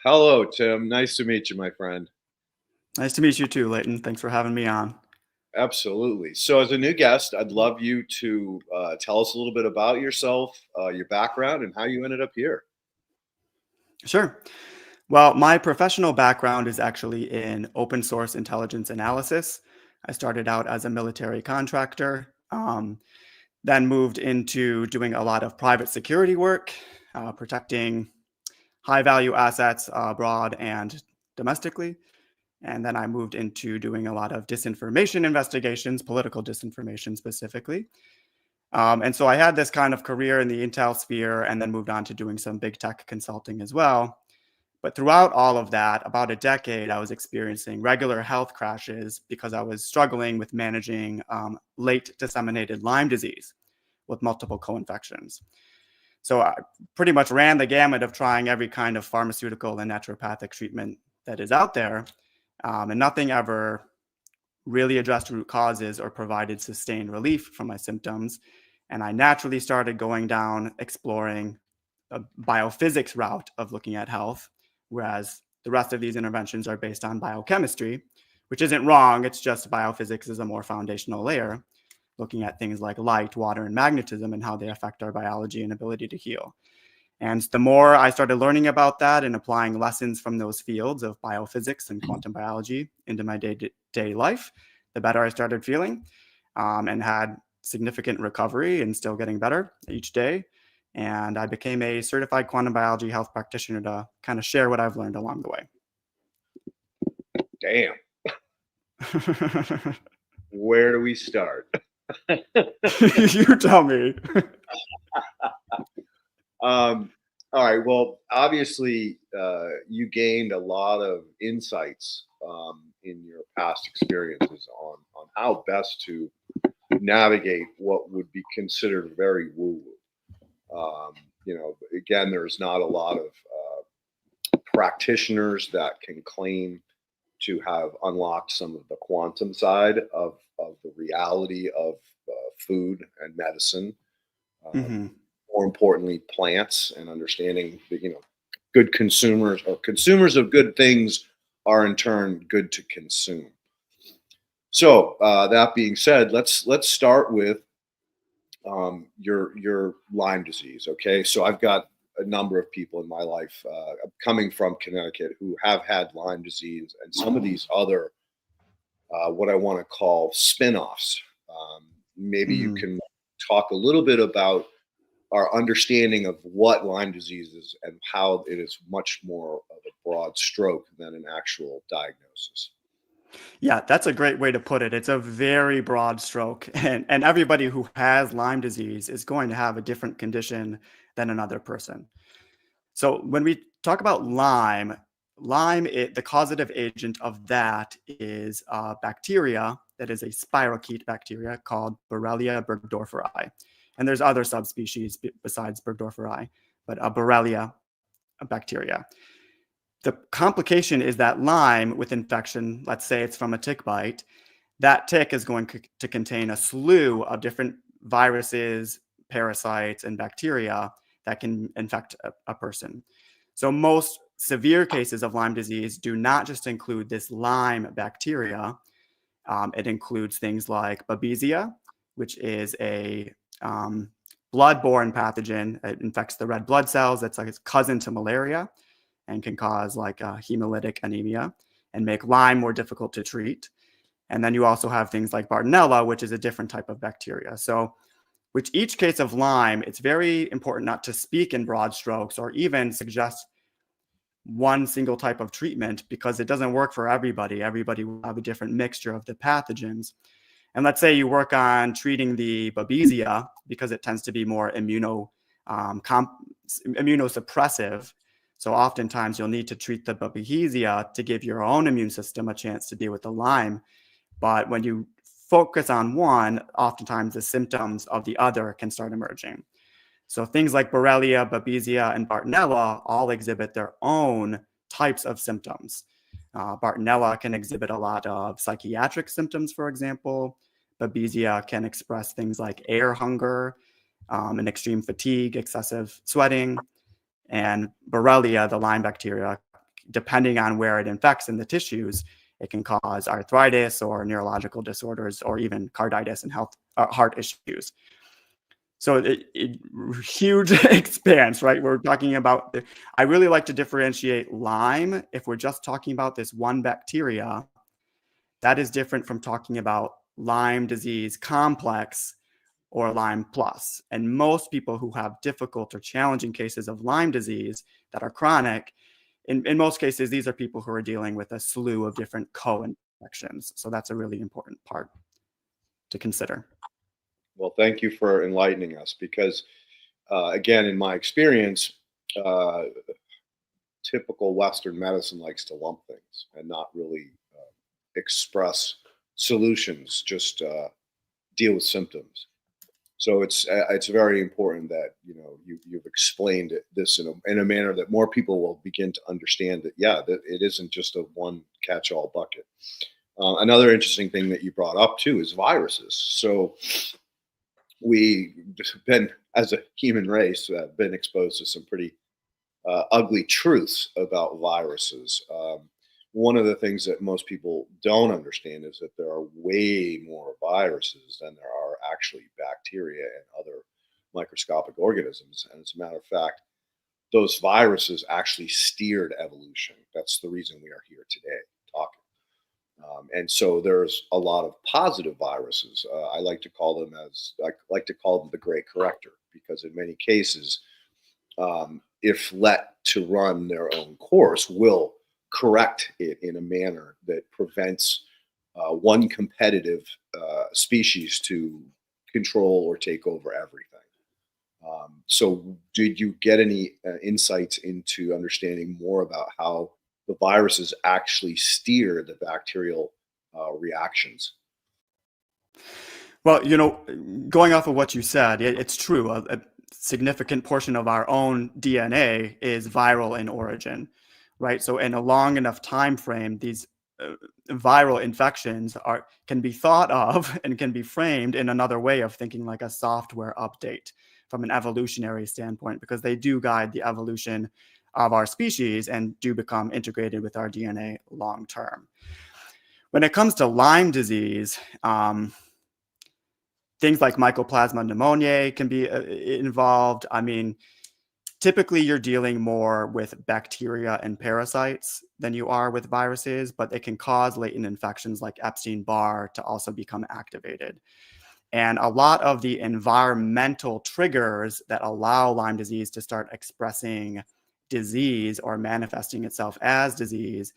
Hello, Tim. Nice to meet you, my friend. Nice to meet you too, Leighton. Thanks for having me on. Absolutely. So, as a new guest, I'd love you to tell us a little bit about yourself, your background, and how you ended up here. Sure. Well, my professional background is actually in open source intelligence analysis. I started out as a military contractor, then moved into doing a lot of private security work, protecting high value assets abroad and domestically. And then I moved into doing a lot of disinformation investigations, political disinformation specifically. And so I had this kind of career in the intel sphere and then moved on to doing some big tech consulting as well. But throughout all of that, about a decade, I was experiencing regular health crashes because I was struggling with managing late disseminated Lyme disease with multiple co-infections. So I pretty much ran the gamut of trying every kind of pharmaceutical and naturopathic treatment that is out there. And nothing ever really addressed root causes or provided sustained relief from my symptoms. And I naturally started going down exploring a biophysics route of looking at health, whereas the rest of these interventions are based on biochemistry, which isn't wrong. It's just biophysics is a more foundational layer, looking at things like light, water, and magnetism and how they affect our biology and ability to heal. And the more I started learning about that and applying lessons from those fields of biophysics and quantum biology into my day-to-day life, the better I started feeling, and had significant recovery and still getting better each day. And I became a certified quantum biology health practitioner to kind of share what I've learned along the way. Damn. Where do we start? You tell me. All right. Well, obviously, you gained a lot of insights in your past experiences on how best to navigate what would be considered very woo-woo. Again, there's not a lot of practitioners that can claim to have unlocked some of the quantum side of the reality of food and medicine. Mm-hmm. More importantly, plants and understanding that, good consumers or consumers of good things are in turn good to consume. So that being said, let's start with your Lyme disease. Okay, so I've got a number of people in my life coming from Connecticut who have had Lyme disease and some of these other what I want to call spin-offs. Maybe you can talk a little bit about our understanding of what Lyme disease is and how it is much more of a broad stroke than an actual diagnosis. Yeah, that's a great way to put it. It's a very broad stroke, and everybody who has Lyme disease is going to have a different condition than another person. So when we talk about Lyme, the causative agent of that is a bacteria that is a spirochete bacteria called Borrelia burgdorferi. And there's other subspecies besides burgdorferi, but a Borrelia bacteria. The complication is that Lyme with infection, let's say it's from a tick bite, that tick is going to contain a slew of different viruses, parasites, and bacteria that can infect a person. So most severe cases of Lyme disease do not just include this Lyme bacteria. It includes things like Babesia, which is a blood-borne pathogen. It infects the red blood cells. That's like its cousin to malaria and can cause like hemolytic anemia and make Lyme more difficult to treat. And then you also have things like Bartonella, which is a different type of bacteria. So with each case of Lyme, it's very important not to speak in broad strokes or even suggest one single type of treatment because it doesn't work for everybody. Everybody will have a different mixture of the pathogens. And let's say you work on treating the Babesia because it tends to be more immunosuppressive. So oftentimes you'll need to treat the Babesia to give your own immune system a chance to deal with the Lyme. But when you focus on one, oftentimes the symptoms of the other can start emerging. So things like Borrelia, Babesia, and Bartonella all exhibit their own types of symptoms. Bartonella can exhibit a lot of psychiatric symptoms, for example. Babesia can express things like air hunger, and extreme fatigue, excessive sweating. And Borrelia, the Lyme bacteria, depending on where it infects in the tissues, it can cause arthritis or neurological disorders or even carditis and heart issues. So huge expanse, right? We're talking about, I really like to differentiate Lyme. If we're just talking about this one bacteria, that is different from talking about Lyme disease complex or Lyme plus. And most people who have difficult or challenging cases of Lyme disease that are chronic, in most cases, these are people who are dealing with a slew of different co-infections. So that's a really important part to consider. Well, thank you for enlightening us because, again, in my experience, uh, typical Western medicine likes to lump things and not really express solutions, just deal with symptoms. So it's very important that you've explained this in a manner that more people will begin to understand that that it isn't just a one catch-all bucket. Another interesting thing that you brought up too is viruses. So we've been, as a human race, been exposed to some pretty ugly truths about viruses. One of the things that most people don't understand is that there are way more viruses than there are actually bacteria and other microscopic organisms. And as a matter of fact, those viruses actually steered evolution. That's the reason we are here today talking. And so there's a lot of positive viruses. I like to call them the great corrector, because in many cases, if let to run their own course, will correct it in a manner that prevents one competitive species to control or take over everything. So did you get any insights into understanding more about how the viruses actually steer the bacterial reactions? Well, going off of what you said, it's true. A significant portion of our own DNA is viral in origin, right? So in a long enough time frame, these viral infections can be thought of and can be framed in another way of thinking, like a software update from an evolutionary standpoint, because they do guide the evolution of our species and do become integrated with our DNA long term. When it comes to Lyme disease, things like Mycoplasma pneumoniae can be involved. I mean, typically you're dealing more with bacteria and parasites than you are with viruses, but they can cause latent infections like Epstein-Barr to also become activated. And a lot of the environmental triggers that allow Lyme disease to start expressing disease or manifesting itself as disease,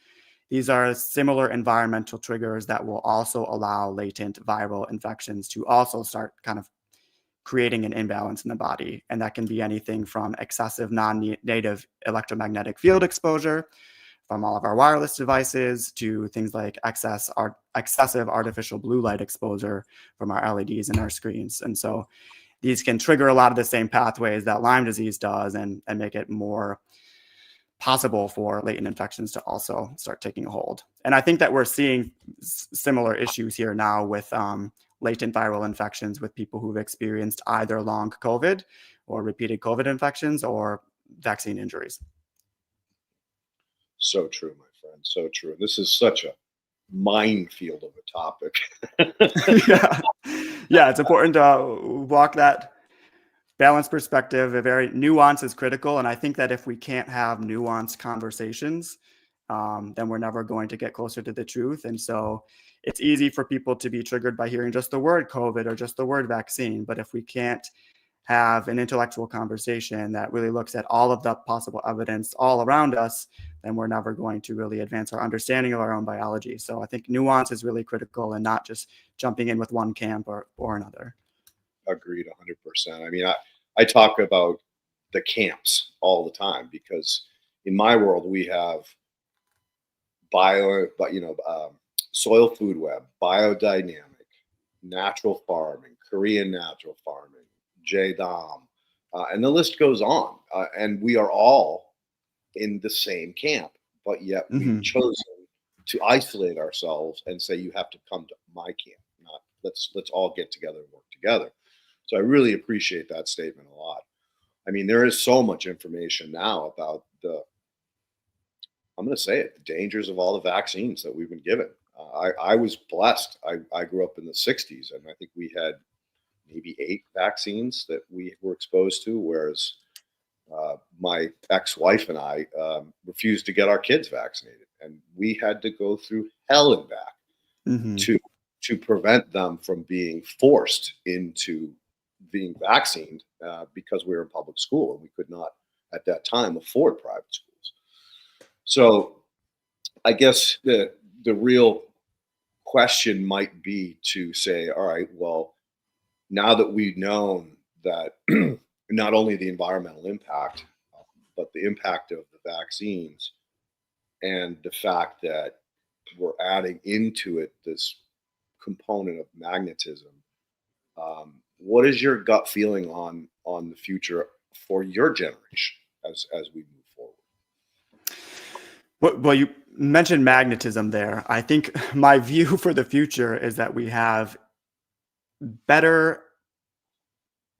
these are similar environmental triggers that will also allow latent viral infections to also start kind of creating an imbalance in the body. And that can be anything from excessive non-native electromagnetic field exposure from all of our wireless devices to things like excessive artificial blue light exposure from our LEDs and our screens. And so these can trigger a lot of the same pathways that Lyme disease does and make it more possible for latent infections to also start taking a hold. And I think that we're seeing similar issues here now with latent viral infections with people who've experienced either long COVID or repeated COVID infections or vaccine injuries. So true, my friend. So true. This is such a minefield of a topic. Yeah, it's important to walk that balanced perspective. A very nuance is critical. And I think that if we can't have nuanced conversations, then we're never going to get closer to the truth. And so it's easy for people to be triggered by hearing just the word COVID or just the word vaccine. But if we can't have an intellectual conversation that really looks at all of the possible evidence all around us, then we're never going to really advance our understanding of our own biology. So I think nuance is really critical and not just jumping in with one camp or another. Agreed 100%. I mean, I talk about the camps all the time because in my world, we have soil food web, biodynamic, natural farming, Korean natural farming, JDOM, and the list goes on. And we are all in the same camp, but yet we've chosen to isolate ourselves and say, you have to come to my camp, not let's all get together and work together. So I really appreciate that statement a lot. I mean, there is so much information now about the I'm going to say it, the dangers of all the vaccines that we've been given. I was blessed. I grew up in the 60s, and I think we had maybe 8 vaccines that we were exposed to, whereas my ex-wife and I refused to get our kids vaccinated, and we had to go through hell and back Hmm. to prevent them from being forced into being vaccinated because we were in public school and we could not at that time afford private schools. So I guess the real question might be to say, all right, well, now that we've known that not only the environmental impact, but the impact of the vaccines and the fact that we're adding into it this component of magnetism. What is your gut feeling on the future for your generation as we move forward? Well, you mentioned magnetism there. I think my view for the future is that we have better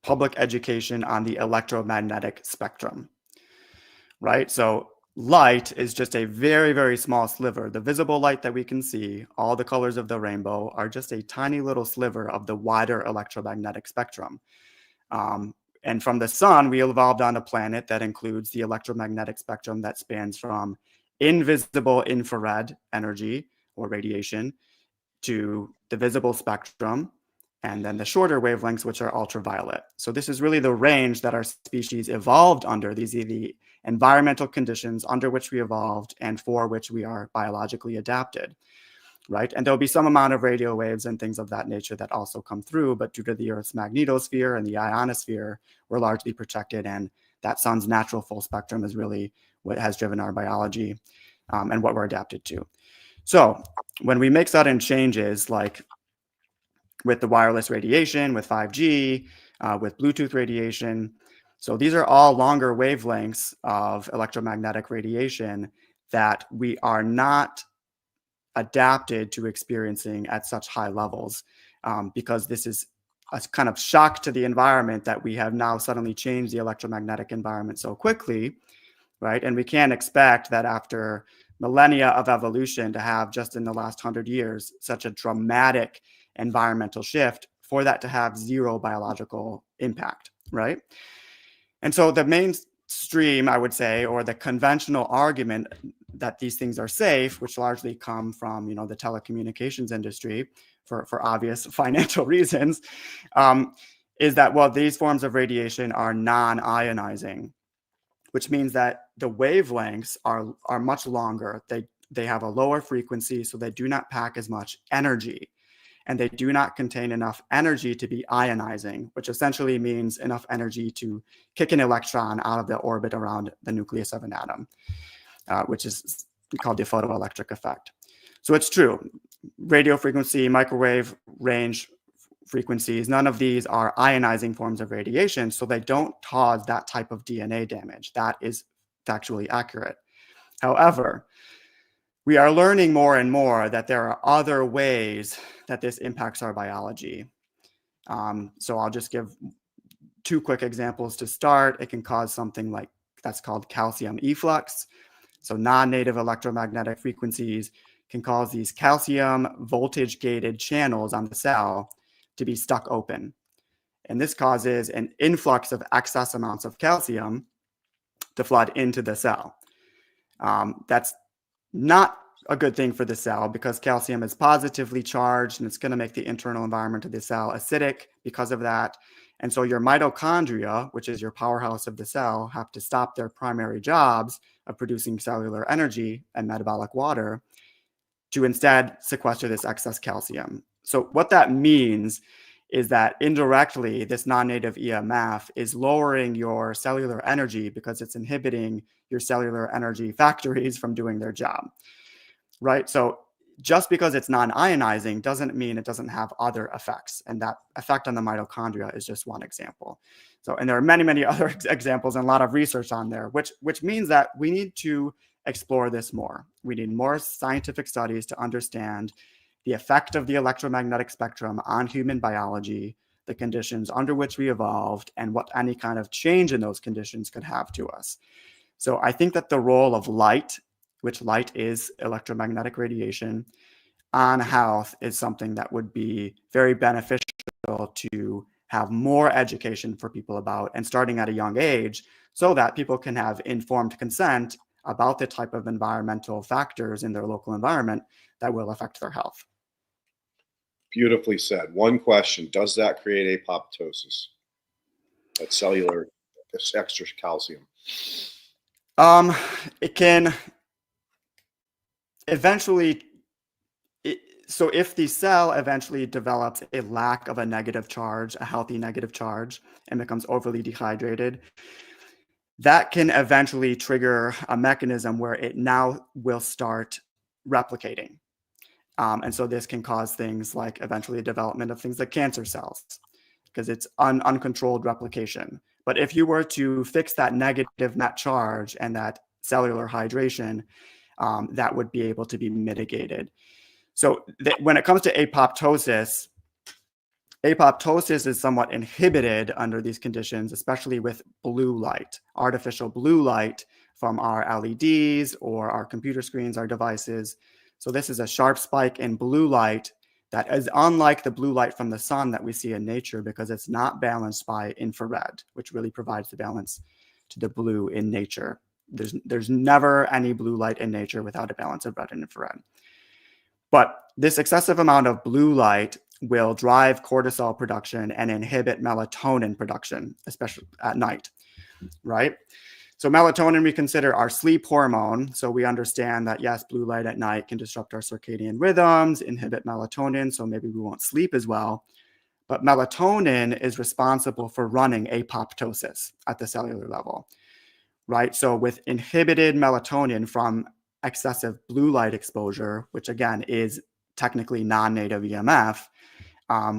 public education on the electromagnetic spectrum, right? So light is just a very, very small sliver. The visible light that we can see, all the colors of the rainbow, are just a tiny little sliver of the wider electromagnetic spectrum. And from the sun, we evolved on a planet that includes the electromagnetic spectrum that spans from invisible infrared energy or radiation to the visible spectrum, and then the shorter wavelengths, which are ultraviolet. So this is really the range that our species evolved under. These are the environmental conditions under which we evolved and for which we are biologically adapted, right? And there'll be some amount of radio waves and things of that nature that also come through, but due to the Earth's magnetosphere and the ionosphere, we're largely protected, and that sun's natural full spectrum is really what has driven our biology and what we're adapted to. So when we make sudden changes, like with the wireless radiation, with 5G, with Bluetooth radiation, so these are all longer wavelengths of electromagnetic radiation that we are not adapted to experiencing at such high levels, because this is a kind of shock to the environment that we have now suddenly changed the electromagnetic environment so quickly, right? And we can't expect that after millennia of evolution to have just in the last 100 years such a dramatic environmental shift for that to have zero biological impact, right? And so the mainstream, I would say, or the conventional argument that these things are safe, which largely come from, the telecommunications industry for obvious financial reasons, is that, well, these forms of radiation are non-ionizing, which means that the wavelengths are much longer. They have a lower frequency, so they do not pack as much energy, and they do not contain enough energy to be ionizing, which essentially means enough energy to kick an electron out of the orbit around the nucleus of an atom, which is called the photoelectric effect. So it's true. Radio frequency, microwave range frequencies, none of these are ionizing forms of radiation, so they don't cause that type of DNA damage. That is factually accurate. However, we are learning more and more that there are other ways that this impacts our biology. So I'll just give 2 quick examples to start. It can cause something like that's called calcium efflux. So non-native electromagnetic frequencies can cause these calcium voltage-gated channels on the cell to be stuck open. And this causes an influx of excess amounts of calcium to flood into the cell. That's not a good thing for the cell because calcium is positively charged and it's going to make the internal environment of the cell acidic because of that. And so your mitochondria, which is your powerhouse of the cell, have to stop their primary jobs of producing cellular energy and metabolic water to instead sequester this excess calcium. So what that means is that indirectly, this non-native EMF is lowering your cellular energy because it's inhibiting your cellular energy factories from doing their job, right? So just because it's non-ionizing doesn't mean it doesn't have other effects. And that effect on the mitochondria is just one example. So, and there are many, many other examples and a lot of research on there, which means that we need to explore this more. We need more scientific studies to understand the effect of the electromagnetic spectrum on human biology, the conditions under which we evolved, and what any kind of change in those conditions could have to us. So I think that the role of light which light is electromagnetic radiation, on health is something that would be very beneficial to have more education for people about, and starting at a young age, so that people can have informed consent about the type of environmental factors in their local environment that will affect their health. Beautifully said. One question: does that create apoptosis? That cellular extra calcium. It can eventually. So if the cell eventually develops a lack of a negative charge, a healthy negative charge, and becomes overly dehydrated, that can eventually trigger a mechanism where it now will start replicating. And so this can cause things like eventually development of things like cancer cells, because it's uncontrolled replication. But if you were to fix that negative net charge and that cellular hydration, that would be able to be mitigated. So when it comes to apoptosis, apoptosis is somewhat inhibited under these conditions, especially with blue light, artificial blue light from our LEDs or our computer screens, our devices. So this is a sharp spike in blue light that is unlike the blue light from the sun that we see in nature, because it's not balanced by infrared, which really provides the balance to the blue in nature. There's never any blue light in nature without a balance of red and infrared. But this excessive amount of blue light will drive cortisol production and inhibit melatonin production, especially at night, right? So melatonin we consider our sleep hormone. So we understand that, yes, blue light at night can disrupt our circadian rhythms, inhibit melatonin, so maybe we won't sleep as well. But melatonin is responsible for running apoptosis at the cellular level, right? So with inhibited melatonin from excessive blue light exposure, which again is technically non-native EMF,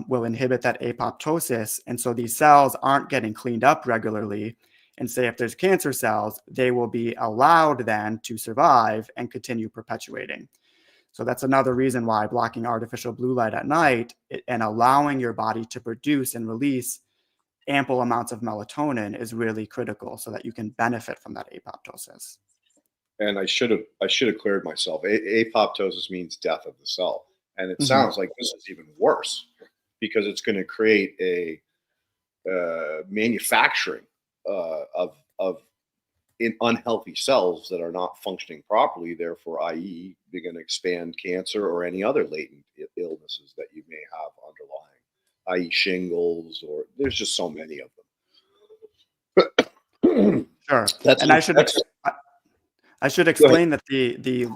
will inhibit that apoptosis. And so these cells aren't getting cleaned up regularly. And say if there's cancer cells, they will be allowed then to survive and continue perpetuating. So that's another reason why blocking artificial blue light at night and allowing your body to produce and release ample amounts of melatonin is really critical, so that you can benefit from that apoptosis. And I should have cleared myself. Apoptosis means death of the cell, and it sounds like this is even worse, because it's going to create a manufacturing of unhealthy cells that are not functioning properly. Therefore, i.e., they're going to expand cancer or any other latent illnesses that you may have underlying, i.e., shingles, or there's just so many of them. Sure. And I should explain that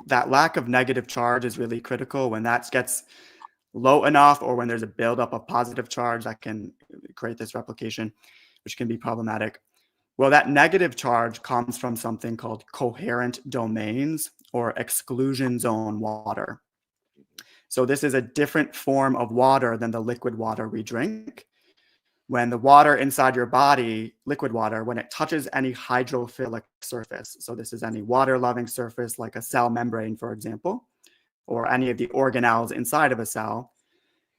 that lack of negative charge is really critical. When that gets low enough, or when there's a buildup of positive charge, that can create this replication, which can be problematic. Well, that negative charge comes from something called coherent domains, or exclusion zone water. So this is a different form of water than the liquid water we drink. When the water inside your body, liquid water, when it touches any hydrophilic surface, so this is any water-loving surface like a cell membrane, for example, or any of the organelles inside of a cell,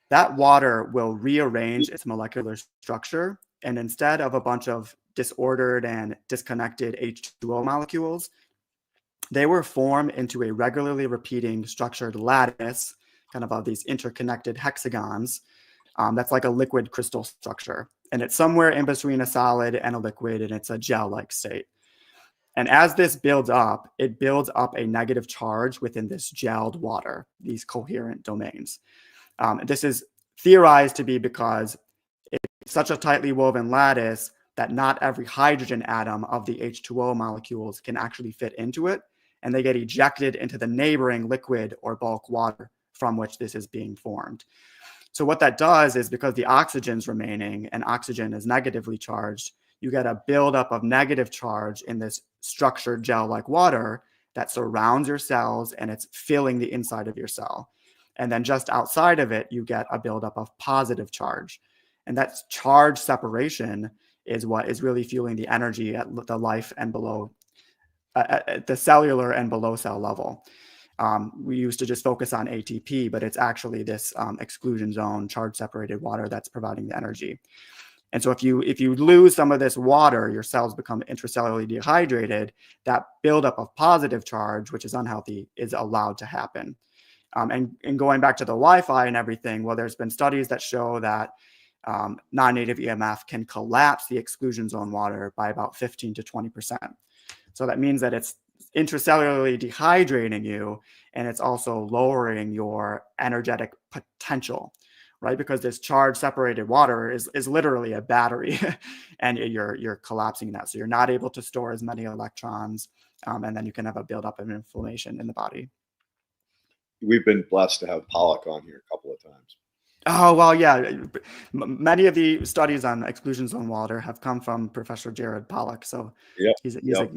that water will rearrange its molecular structure. And instead of a bunch of disordered and disconnected H2O molecules, they were formed into a regularly repeating structured lattice, kind of these interconnected hexagons. That's like a liquid crystal structure. And it's somewhere in between a solid and a liquid, and it's a gel-like state. And as this builds up, it builds up a negative charge within this gelled water, these coherent domains. This is theorized to be because it's such a tightly woven lattice that not every hydrogen atom of the H2O molecules can actually fit into it, and they get ejected into the neighboring liquid or bulk water from which this is being formed. So what that does is, because the oxygen's remaining and oxygen is negatively charged, you get a buildup of negative charge in this structured gel-like water that surrounds your cells, and it's filling the inside of your cell. And then just outside of it, you get a buildup of positive charge. And that charge separation is what is really fueling the energy at the life and below, at the cellular and below cell level. We used to just focus on ATP, but it's actually this exclusion zone, charge separated water that's providing the energy. And so if you lose some of this water, your cells become intracellularly dehydrated. That buildup of positive charge, which is unhealthy, is allowed to happen. And going back to the Wi-Fi and everything, well, there's been studies that show that non-native EMF can collapse the exclusion zone water by about 15 to 20%. So that means that it's intracellularly dehydrating you, and it's also lowering your energetic potential, right? Because this charge separated water is literally a battery, and you're collapsing that. So you're not able to store as many electrons, and then you can have a buildup of inflammation in the body. We've been blessed to have Pollock on here a couple of times. Oh, well, yeah. Many of the studies on exclusion zone water have come from Professor Jared Pollock. So he's a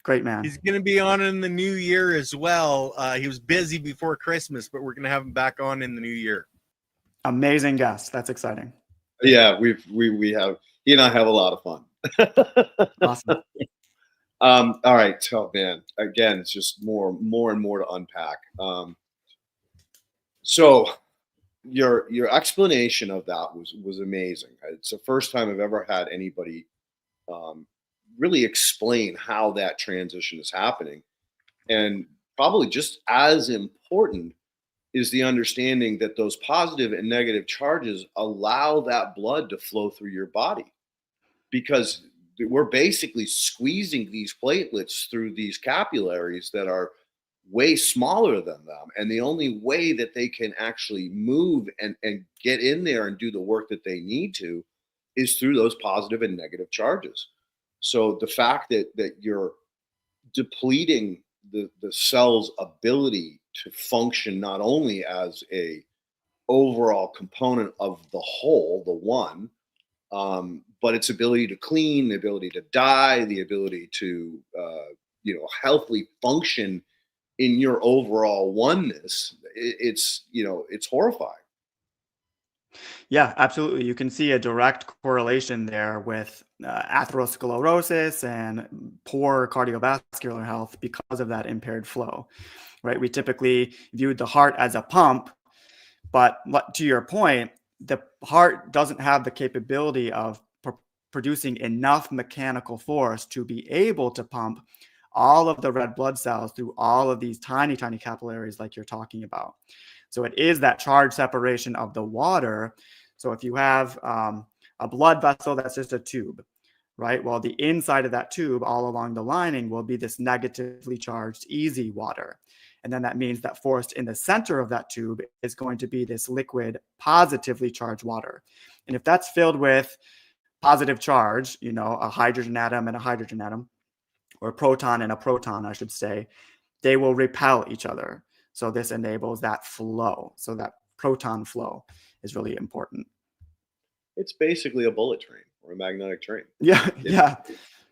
great man. He's going to be on in the new year as well. He was busy before Christmas, but we're going to have him back on in the new year. Amazing guest. That's exciting. Yeah, we have, he and I have a lot of fun. Awesome. All right. So, man, again, it's just more and more to unpack. So your explanation of that was amazing. It's the first time I've ever had anybody really explain how that transition is happening. And probably just as important is the understanding that those positive and negative charges allow that blood to flow through your body, because we're basically squeezing these platelets through these capillaries that are way smaller than them. And the only way that they can actually move and get in there and do the work that they need to is through those positive and negative charges. So the fact that you're depleting the cell's ability to function not only as a overall component of the whole, the one, but its ability to clean, the ability to die, the ability to healthily function in your overall oneness, it's horrifying. Yeah, absolutely. You can see a direct correlation there with atherosclerosis and poor cardiovascular health because of that impaired flow, right? We typically viewed the heart as a pump, but to your point, the heart doesn't have the capability of producing enough mechanical force to be able to pump all of the red blood cells through all of these tiny, tiny capillaries like you're talking about. So it is that charge separation of the water. So if you have a blood vessel that's just a tube, right? Well, the inside of that tube all along the lining will be this negatively charged easy water. And then that means that forced in the center of that tube is going to be this liquid positively charged water. And if that's filled with positive charge, a hydrogen atom and a hydrogen atom, or a proton and a proton, I should say, they will repel each other. So this enables that flow. So that proton flow is really important. It's basically a bullet train or a magnetic train. Yeah, yeah.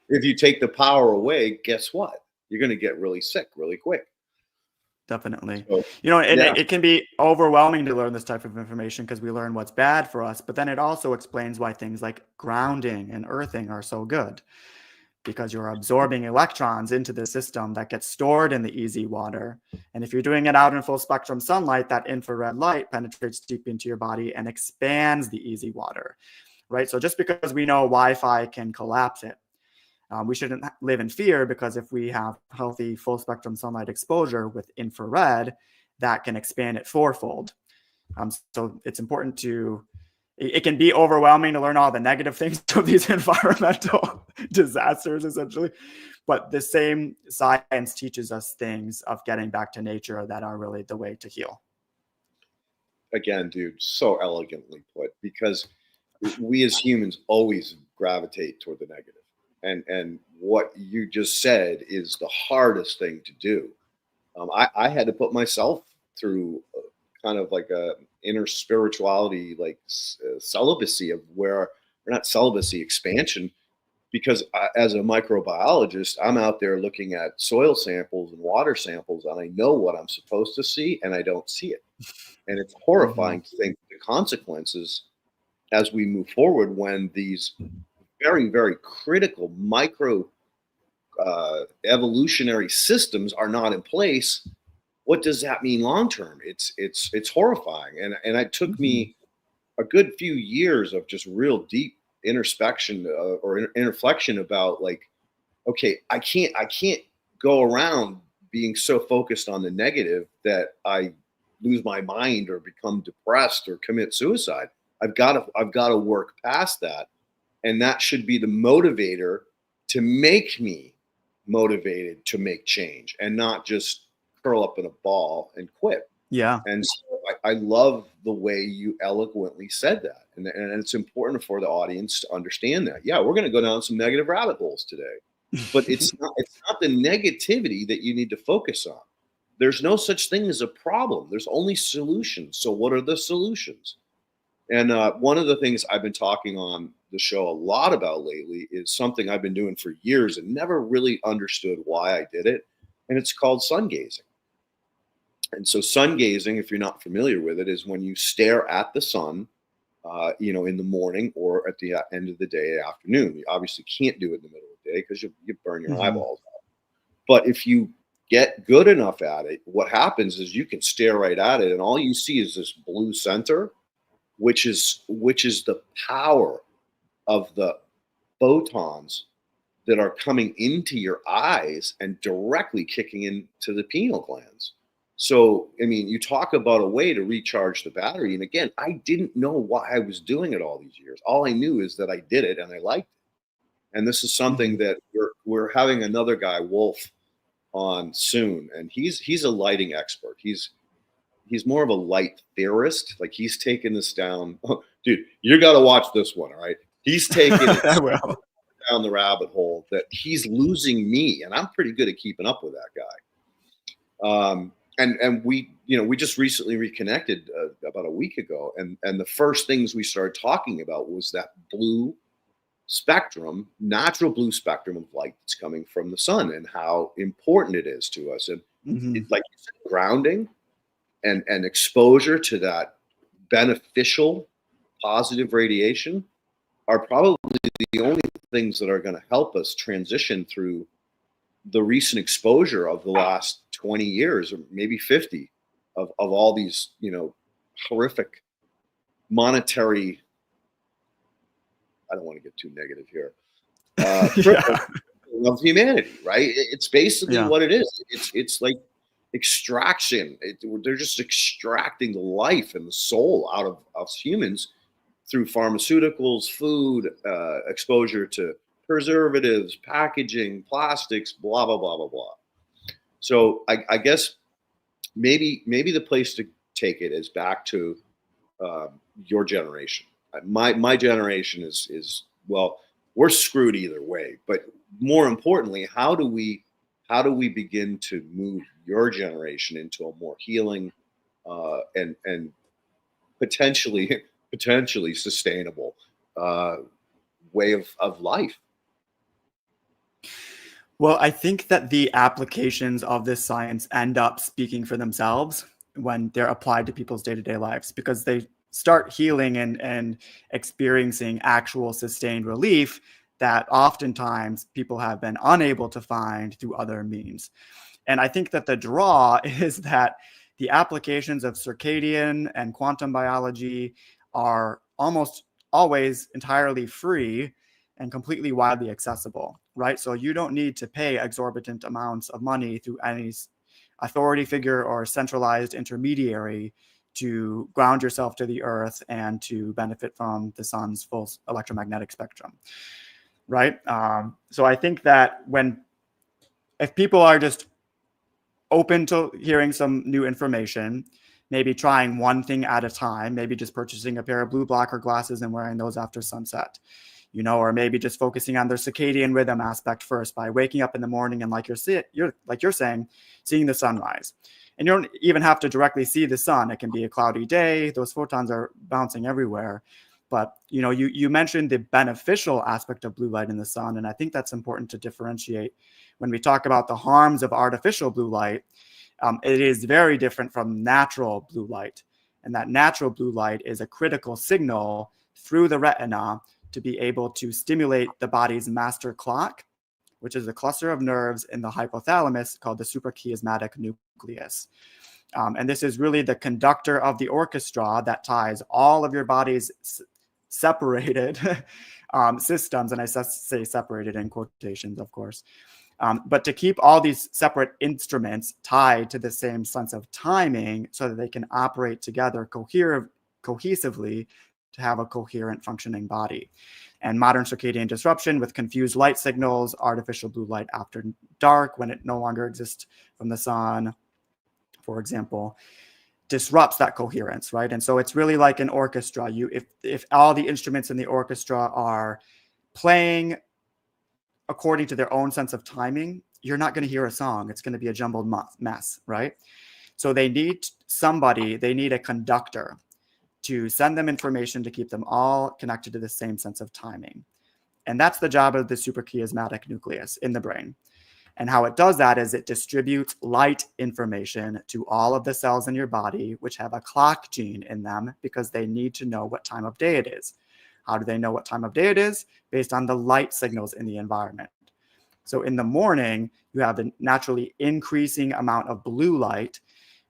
If you take the power away, guess what? You're going to get really sick really quick. Definitely. So, it can be overwhelming to learn this type of information because we learn what's bad for us, but then it also explains why things like grounding and earthing are so good, because you're absorbing electrons into the system that gets stored in the easy water. And if you're doing it out in full spectrum sunlight, that infrared light penetrates deep into your body and expands the easy water, right? So just because we know Wi-Fi can collapse it, we shouldn't live in fear, because if we have healthy full spectrum sunlight exposure with infrared, that can expand it fourfold. So it's important it can be overwhelming to learn all the negative things of these environmental disasters, essentially. But the same science teaches us things of getting back to nature that are really the way to heal. Again, dude, so elegantly put, because we as humans always gravitate toward the negative. And what you just said is the hardest thing to do. I had to put myself through kind of like a inner spirituality, like celibacy expansion, because as a microbiologist, I'm out there looking at soil samples and water samples, and I know what I'm supposed to see, and I don't see it. And it's horrifying to think the consequences as we move forward when these very, very critical micro evolutionary systems are not in place. What does that mean long term? It's horrifying, and it took me a good few years of just real deep introspection or interflection about like, okay, I can't go around being so focused on the negative that I lose my mind or become depressed or commit suicide. I've got to work past that. And that should be the motivator to make me motivated to make change and not just curl up in a ball and quit. Yeah. And so I love the way you eloquently said that. And it's important for the audience to understand that. Yeah, we're going to go down some negative rabbit holes today, but it's not the negativity that you need to focus on. There's no such thing as a problem. There's only solutions. So what are the solutions? And one of the things I've been talking on the show a lot about lately is something I've been doing for years and never really understood why I did it. And it's called sun gazing. And so sun gazing, if you're not familiar with it, is when you stare at the sun, in the morning or at the end of the day, afternoon. You obviously can't do it in the middle of the day because you burn your eyeballs out. But if you get good enough at it, what happens is you can stare right at it and all you see is this blue center, which is the power of the photons that are coming into your eyes and directly kicking into the pineal glands. So, I mean, you talk about a way to recharge the battery. And again, I didn't know why I was doing it all these years. All I knew is that I did it and I liked it. And this is something that we're having another guy, Wolf, on soon. And he's a lighting expert. He's more of a light theorist. Like he's taken this down. Oh, dude, you got to watch this one. All right. He's taking it down the rabbit hole that he's losing me. And I'm pretty good at keeping up with that guy. And we just recently reconnected about a week ago. And the first things we started talking about was that blue spectrum, natural blue spectrum of light that's coming from the sun and how important it is to us. And like you said, grounding and exposure to that beneficial, positive radiation are probably the only things that are going to help us transition through the recent exposure of the last 20 years or maybe 50 of all these, horrific monetary, I don't want to get too negative here, of humanity, right? It's basically what it is. It's like extraction. They're just extracting the life and the soul out of us humans through pharmaceuticals, food, exposure to preservatives, packaging, plastics, blah, blah, blah, blah, blah. So I guess maybe the place to take it is back to your generation. My generation is well, we're screwed either way. But more importantly, how do we begin to move your generation into a more healing and potentially sustainable way of life? Well, I think that the applications of this science end up speaking for themselves when they're applied to people's day-to-day lives, because they start healing and experiencing actual sustained relief that oftentimes people have been unable to find through other means. And I think that the draw is that the applications of circadian and quantum biology are almost always entirely free and completely widely accessible, right? So you don't need to pay exorbitant amounts of money through any authority figure or centralized intermediary to ground yourself to the earth and to benefit from the sun's full electromagnetic spectrum, right? So I think that if people are just open to hearing some new information, maybe trying one thing at a time, maybe just purchasing a pair of blue blocker glasses and wearing those after sunset, or maybe just focusing on their circadian rhythm aspect first by waking up in the morning and like you're saying, seeing the sunrise. And you don't even have to directly see the sun. It can be a cloudy day. Those photons are bouncing everywhere. But, you mentioned the beneficial aspect of blue light in the sun. And I think that's important to differentiate when we talk about the harms of artificial blue light. It is very different from natural blue light. And that natural blue light is a critical signal through the retina to be able to stimulate the body's master clock, which is a cluster of nerves in the hypothalamus called the suprachiasmatic nucleus. And this is really the conductor of the orchestra that ties all of your body's separated systems, and I say separated in quotations, of course. But to keep all these separate instruments tied to the same sense of timing so that they can operate together cohesively to have a coherent functioning body. And modern circadian disruption with confused light signals, artificial blue light after dark when it no longer exists from the sun, for example, disrupts that coherence, right? And so it's really like an orchestra. If all the instruments in the orchestra are playing according to their own sense of timing, you're not going to hear a song. It's going to be a jumbled mess, right? So they need a conductor to send them information to keep them all connected to the same sense of timing. And that's the job of the suprachiasmatic nucleus in the brain. And how it does that is it distributes light information to all of the cells in your body, which have a clock gene in them because they need to know what time of day it is. How do they know what time of day it is? Based on the light signals in the environment. So in the morning, you have a naturally increasing amount of blue light,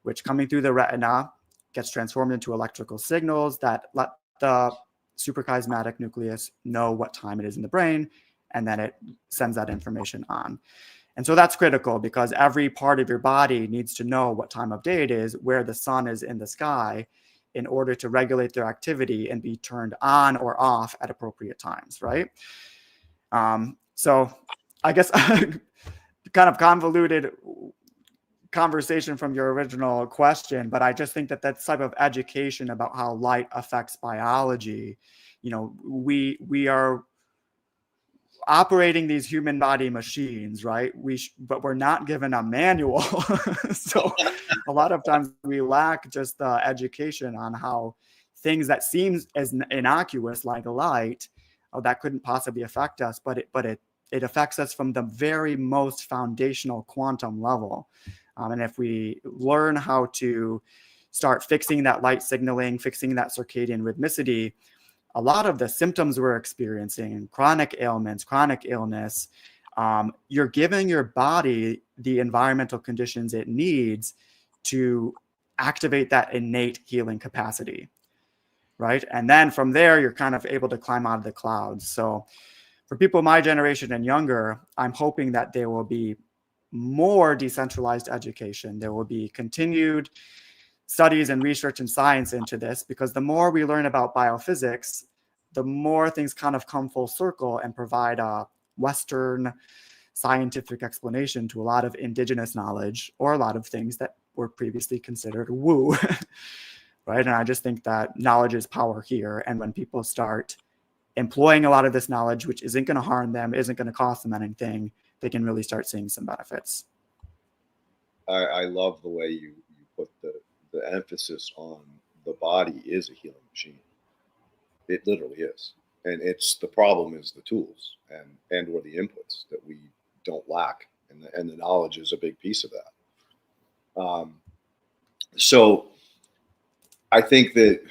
which coming through the retina gets transformed into electrical signals that let the suprachiasmatic nucleus know what time it is in the brain, and then it sends that information on. And so that's critical because every part of your body needs to know what time of day it is, where the sun is in the sky, in order to regulate their activity and be turned on or off at appropriate times, right? So I guess kind of convoluted conversation from your original question, but I just think that type of education about how light affects biology, we are operating these human body machines, right? But we're not given a manual. So a lot of times we lack just the education on how things that seem as innocuous like light, that couldn't possibly affect us, but it affects us from the very most foundational quantum level. And if we learn how to start fixing that light signaling, fixing that circadian rhythmicity, a lot of the symptoms we're experiencing, chronic ailments, chronic illness, you're giving your body the environmental conditions it needs to activate that innate healing capacity, right? And then from there, you're kind of able to climb out of the clouds. So for people my generation and younger, I'm hoping that there will be more decentralized education. There will be continued studies and research and science into this, because the more we learn about biophysics, the more things kind of come full circle and provide a Western scientific explanation to a lot of indigenous knowledge or a lot of things that were previously considered woo, right? And I just think that knowledge is power here. And when people start employing a lot of this knowledge, which isn't going to harm them, isn't going to cost them anything, they can really start seeing some benefits. I love the way you put the emphasis on the body is a healing machine. It literally is. And the problem is the tools and or the inputs that we don't lack. And the knowledge is a big piece of that. So I think that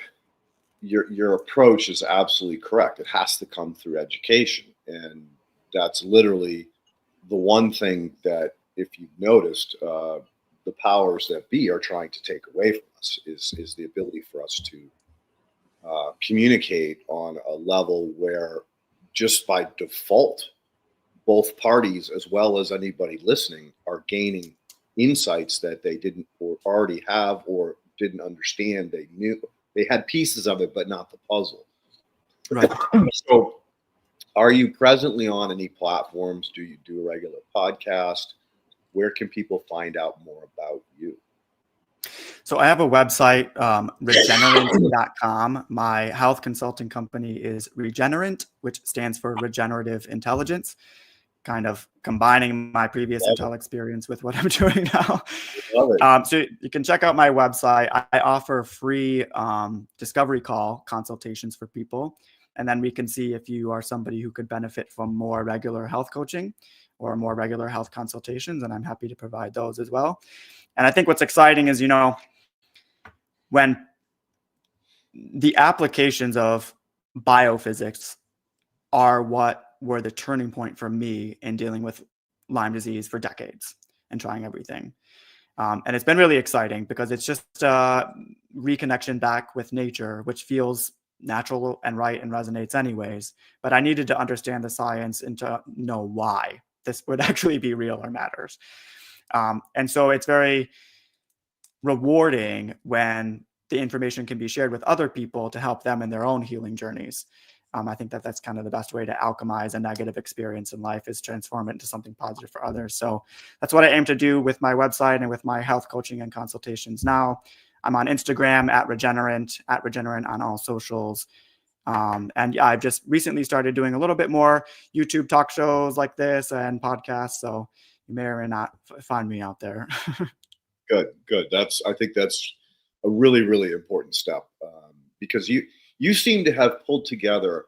your approach is absolutely correct. It has to come through education. And that's literally the one thing that, if you've noticed, the powers that be are trying to take away from us is the ability for us to communicate on a level where just by default, both parties, as well as anybody listening, are gaining insights that they didn't or already have or didn't understand. They knew they had pieces of it, but not the puzzle. Right. So are you presently on any platforms? Do you do a regular podcast? Where can people find out more about you? So I have a website, regenerant.com. My health consulting company is Regenerant, which stands for Regenerative Intelligence, kind of combining my previous Intel experience with what I'm doing now. So you can check out my website. I offer free discovery call consultations for people. And then we can see if you are somebody who could benefit from more regular health coaching or more regular health consultations. And I'm happy to provide those as well. And I think what's exciting is, when the applications of biophysics are what were the turning point for me in dealing with Lyme disease for decades and trying everything. And it's been really exciting because it's just a reconnection back with nature, which feels natural and right and resonates anyways. But I needed to understand the science and to know why this would actually be real or matters. And so it's very rewarding when the information can be shared with other people to help them in their own healing journeys. I think that that's kind of the best way to alchemize a negative experience in life, is transform it into something positive for others. So that's what I aim to do with my website and with my health coaching and consultations now. I'm on Instagram at Regenerant on all socials. And yeah, I've just recently started doing a little bit more YouTube talk shows like this and podcasts. So you may or may not find me out there. Good. I think that's a really, really important step, because you seem to have pulled together,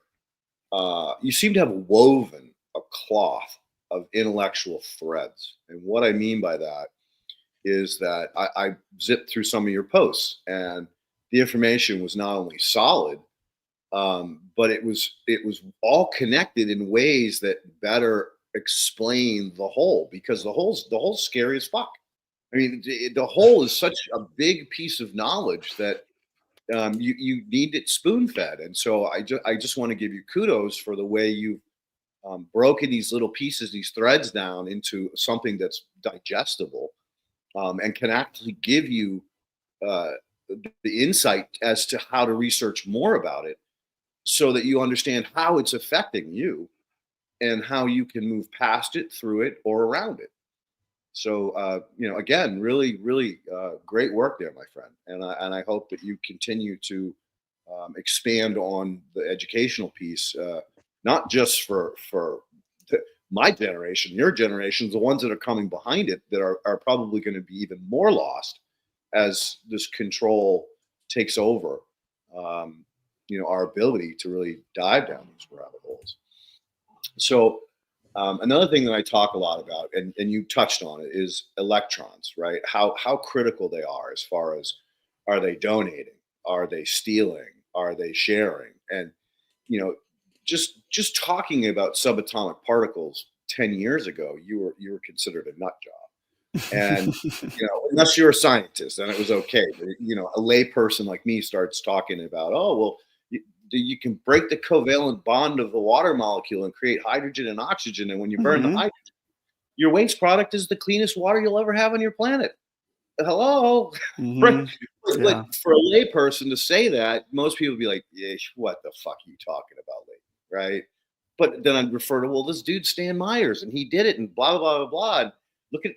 you seem to have woven a cloth of intellectual threads. And what I mean by that is that I zipped through some of your posts, and the information was not only solid, but it was all connected in ways that better explain the whole, because the whole's scary as fuck. I mean, the whole is such a big piece of knowledge that you need it spoon fed. And so I just want to give you kudos for the way you've broken these little pieces, these threads down into something that's digestible, and can actually give you the insight as to how to research more about it, so that you understand how it's affecting you and how you can move past it, through it, or around it. So, again, really, really great work there, my friend. And I hope that you continue to expand on the educational piece, not just for my generation, your generations, the ones that are coming behind it, that are probably going to be even more lost as this control takes over, our ability to really dive down these rabbit holes. So, another thing that I talk a lot about, and you touched on it, is electrons, right? How critical they are, as far as, are they donating? Are they stealing? Are they sharing? And, just talking about subatomic particles 10 years ago, you were considered a nut job. And, unless you're a scientist, then it was okay. But, a lay person like me starts talking about, oh, well, you can break the covalent bond of the water molecule and create hydrogen and oxygen. And when you burn the hydrogen, your waste product is the cleanest water you'll ever have on your planet. Hello. Yeah. But for a lay person to say that, most people would be like, yeah, what the fuck are you talking about, Leighton? Right? But then I'd refer to, well, this dude Stan Myers, and he did it, and blah, blah, blah, blah. And look at,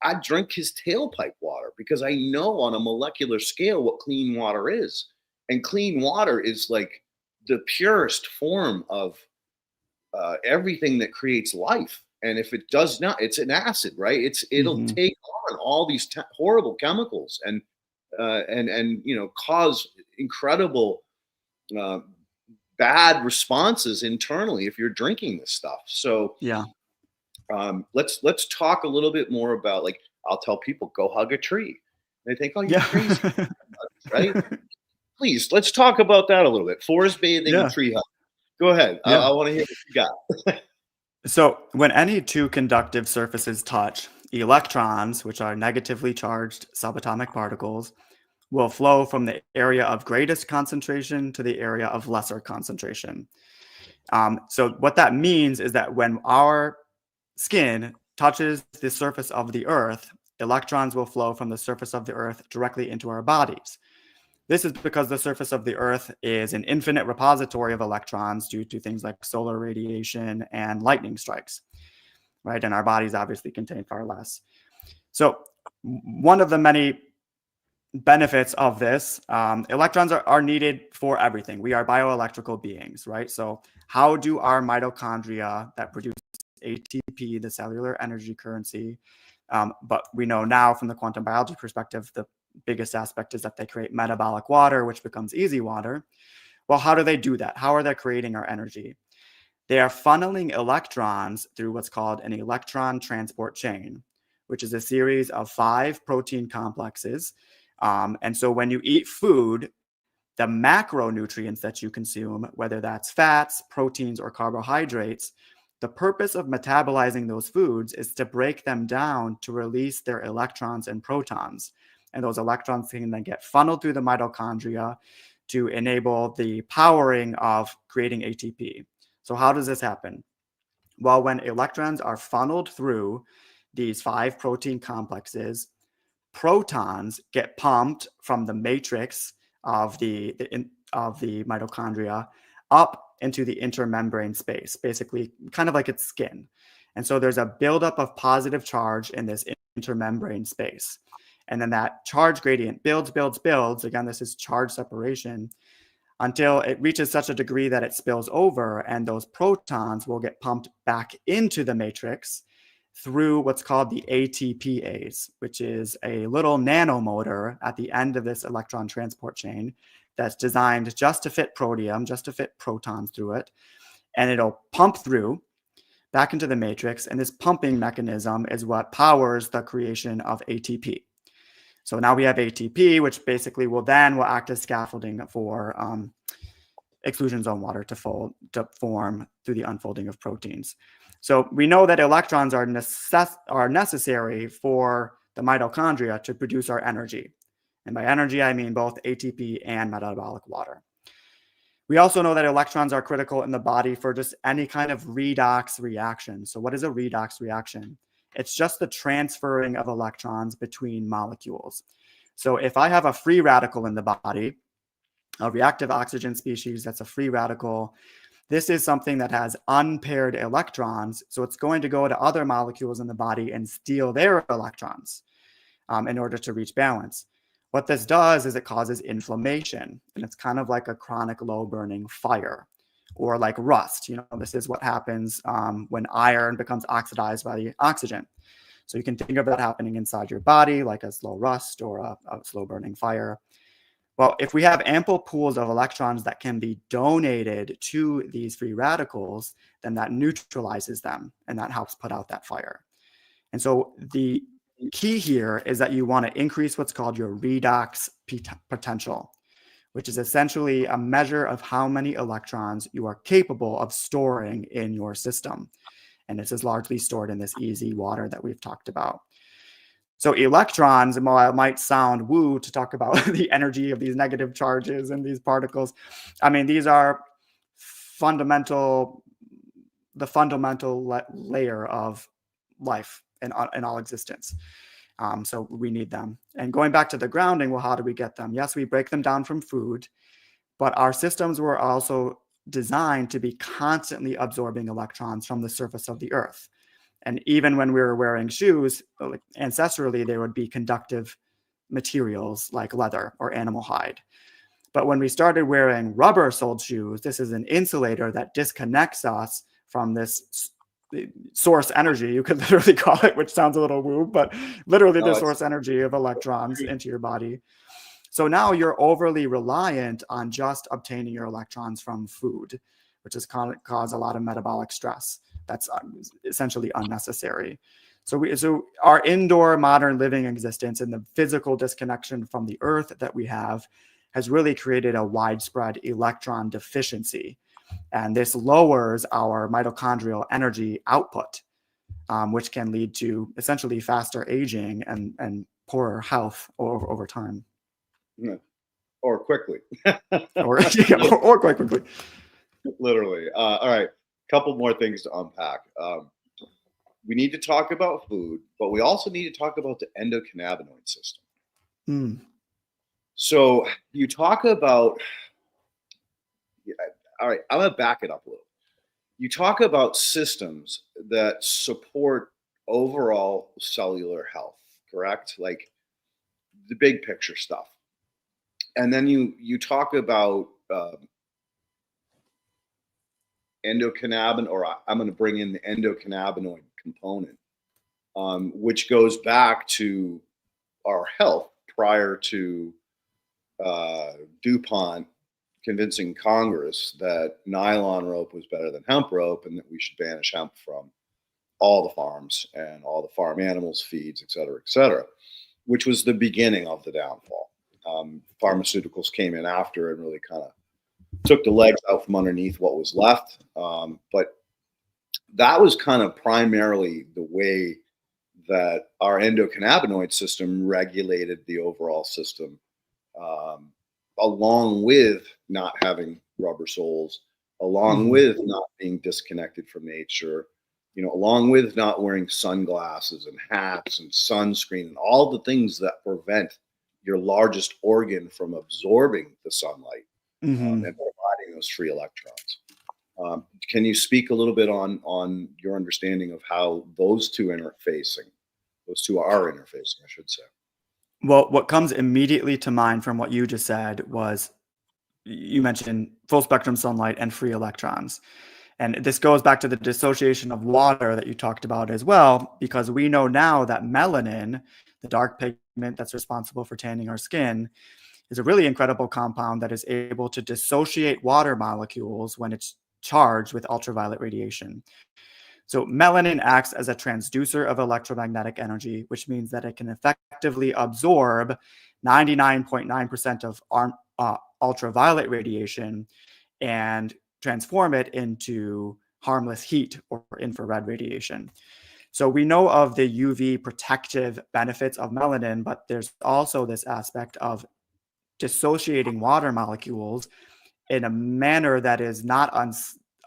I drink his tailpipe water because I know on a molecular scale what clean water is. And clean water is like the purest form of everything that creates life. And if it does not, it's an acid, right? It'll take on all these horrible chemicals and cause incredible bad responses internally if you're drinking this stuff. So yeah, let's talk a little bit more about, like, I'll tell people, go hug a tree. They think, oh, you're crazy, right? Please, let's talk about that a little bit. Forest bathing and tree hug. Go ahead. I want to hear what you got. So when any two conductive surfaces touch, electrons, which are negatively charged subatomic particles, will flow from the area of greatest concentration to the area of lesser concentration. So what that means is that when our skin touches the surface of the Earth, electrons will flow from the surface of the Earth directly into our bodies. This is because the surface of the Earth is an infinite repository of electrons due to things like solar radiation and lightning strikes, right? And our bodies obviously contain far less. So one of the many benefits of this, electrons are needed for everything. We are bioelectrical beings, right? So how do our mitochondria that produce ATP, the cellular energy currency, but we know now from the quantum biology perspective, the biggest aspect is that they create metabolic water, which becomes easy water. Well, how do they do that? How are they creating our energy? They are funneling electrons through what's called an electron transport chain, which is a series of 5 protein complexes. And so when you eat food, the macronutrients that you consume, whether that's fats, proteins, or carbohydrates, the purpose of metabolizing those foods is to break them down to release their electrons and protons. And those electrons can then get funneled through the mitochondria to enable the powering of creating ATP. So how does this happen? Well, when electrons are funneled through these 5 protein complexes, protons get pumped from the matrix of the mitochondria up into the intermembrane space, basically kind of like its skin. And so there's a buildup of positive charge in this intermembrane space. And then that charge gradient builds. Again, this is charge separation until it reaches such a degree that it spills over, and those protons will get pumped back into the matrix through what's called the ATPase, which is a little nanomotor at the end of this electron transport chain that's designed just to fit protium, just to fit protons through it. And it'll pump through back into the matrix. And this pumping mechanism is what powers the creation of ATP. So now we have ATP, which basically will act as scaffolding for exclusion zone water to form through the unfolding of proteins. So we know that electrons are necessary for the mitochondria to produce our energy. And by energy, I mean both ATP and metabolic water. We also know that electrons are critical in the body for just any kind of redox reaction. So what is a redox reaction? It's just the transferring of electrons between molecules. So if I have a free radical in the body, a reactive oxygen species that's a free radical, this is something that has unpaired electrons. So it's going to go to other molecules in the body and steal their electrons in order to reach balance. What this does is it causes inflammation, and it's kind of like a chronic low burning fire. Or like rust, this is what happens when iron becomes oxidized by the oxygen. So you can think of that happening inside your body like a slow rust or a slow burning fire. Well, if we have ample pools of electrons that can be donated to these free radicals, then that neutralizes them, and that helps put out that fire. And so the key here is that you want to increase what's called your redox potential, which is essentially a measure of how many electrons you are capable of storing in your system. And this is largely stored in this easy water that we've talked about. So electrons, and while it might sound woo to talk about the energy of these negative charges and these particles, I mean, these are the fundamental layer of life in all existence. So we need them. And going back to the grounding, well, how do we get them? Yes, we break them down from food, but our systems were also designed to be constantly absorbing electrons from the surface of the earth. And even when we were wearing shoes, like ancestrally, there would be conductive materials like leather or animal hide. But when we started wearing rubber-soled shoes, this is an insulator that disconnects us from this source energy, you could literally call it, which sounds a little woo, but literally the source energy of electrons into your body. So now you're overly reliant on just obtaining your electrons from food, which has caused a lot of metabolic stress. That's essentially unnecessary. So our indoor modern living existence and the physical disconnection from the earth that we have has really created a widespread electron deficiency. And this lowers our mitochondrial energy output, which can lead to essentially faster aging and poorer health over time. Yeah. Or quickly. or quite quickly. Literally. All right. Couple more things to unpack. We need to talk about food, but we also need to talk about the endocannabinoid system. So you talk about, all right, I'm going to back it up a little. You talk about systems that support overall cellular health, correct? Like the big picture stuff. And then you talk about endocannabinoid, or I'm going to bring in the endocannabinoid component, which goes back to our health prior to DuPont convincing Congress that nylon rope was better than hemp rope and that we should banish hemp from all the farms and all the farm animals, feeds, et cetera, which was the beginning of the downfall. Pharmaceuticals came in after and really kind of took the legs out from underneath what was left. But that was kind of primarily the way that our endocannabinoid system regulated the overall system along with not having rubber soles, along with not being disconnected from nature, along with not wearing sunglasses and hats and sunscreen and all the things that prevent your largest organ from absorbing the sunlight and providing those free electrons. Can you speak a little bit on your understanding of how those two are interfacing, I should say? Well, what comes immediately to mind from what you just said was you mentioned full spectrum sunlight and free electrons. And this goes back to the dissociation of water that you talked about as well, because we know now that melanin, the dark pigment that's responsible for tanning our skin, is a really incredible compound that is able to dissociate water molecules when it's charged with ultraviolet radiation. So melanin acts as a transducer of electromagnetic energy, which means that it can effectively absorb 99.9% of ultraviolet radiation and transform it into harmless heat or infrared radiation. So we know of the UV protective benefits of melanin, but there's also this aspect of dissociating water molecules in a manner that is not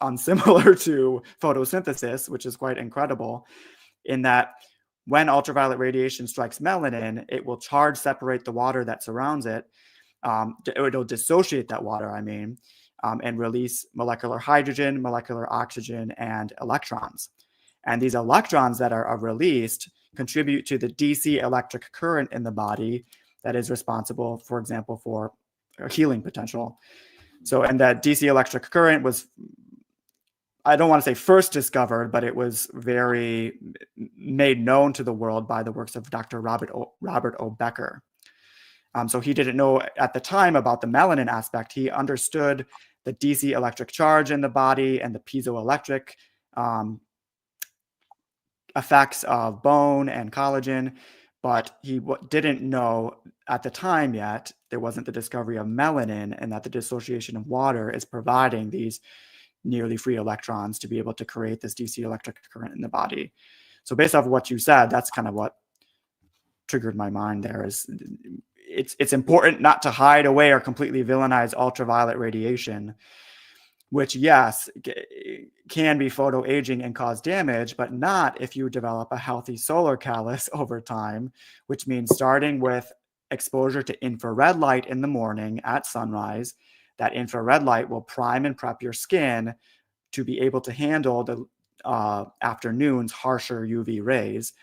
unsimilar to photosynthesis, which is quite incredible, in that when ultraviolet radiation strikes melanin, it will charge separate the water that surrounds it. It'll dissociate that water, and release molecular hydrogen, molecular oxygen, and electrons. And these electrons that are released contribute to the DC electric current in the body that is responsible, for example, for healing potential. So, and that DC electric current was, I don't want to say first discovered, but it was very made known to the world by the works of Dr. Robert O. Becker. So he didn't know at the time about the melanin aspect. He understood the DC electric charge in the body and the piezoelectric effects of bone and collagen, but he didn't know at the time yet, there wasn't the discovery of melanin, and that the dissociation of water is providing these nearly free electrons to be able to create this DC electric current in the body. So based off of what you said, that's kind of what triggered my mind there. Is it's important not to hide away or completely villainize ultraviolet radiation, which, yes, can be photoaging and cause damage, but not if you develop a healthy solar callus over time, which means starting with exposure to infrared light in the morning at sunrise. That infrared light will prime and prep your skin to be able to handle the afternoon's harsher UV rays.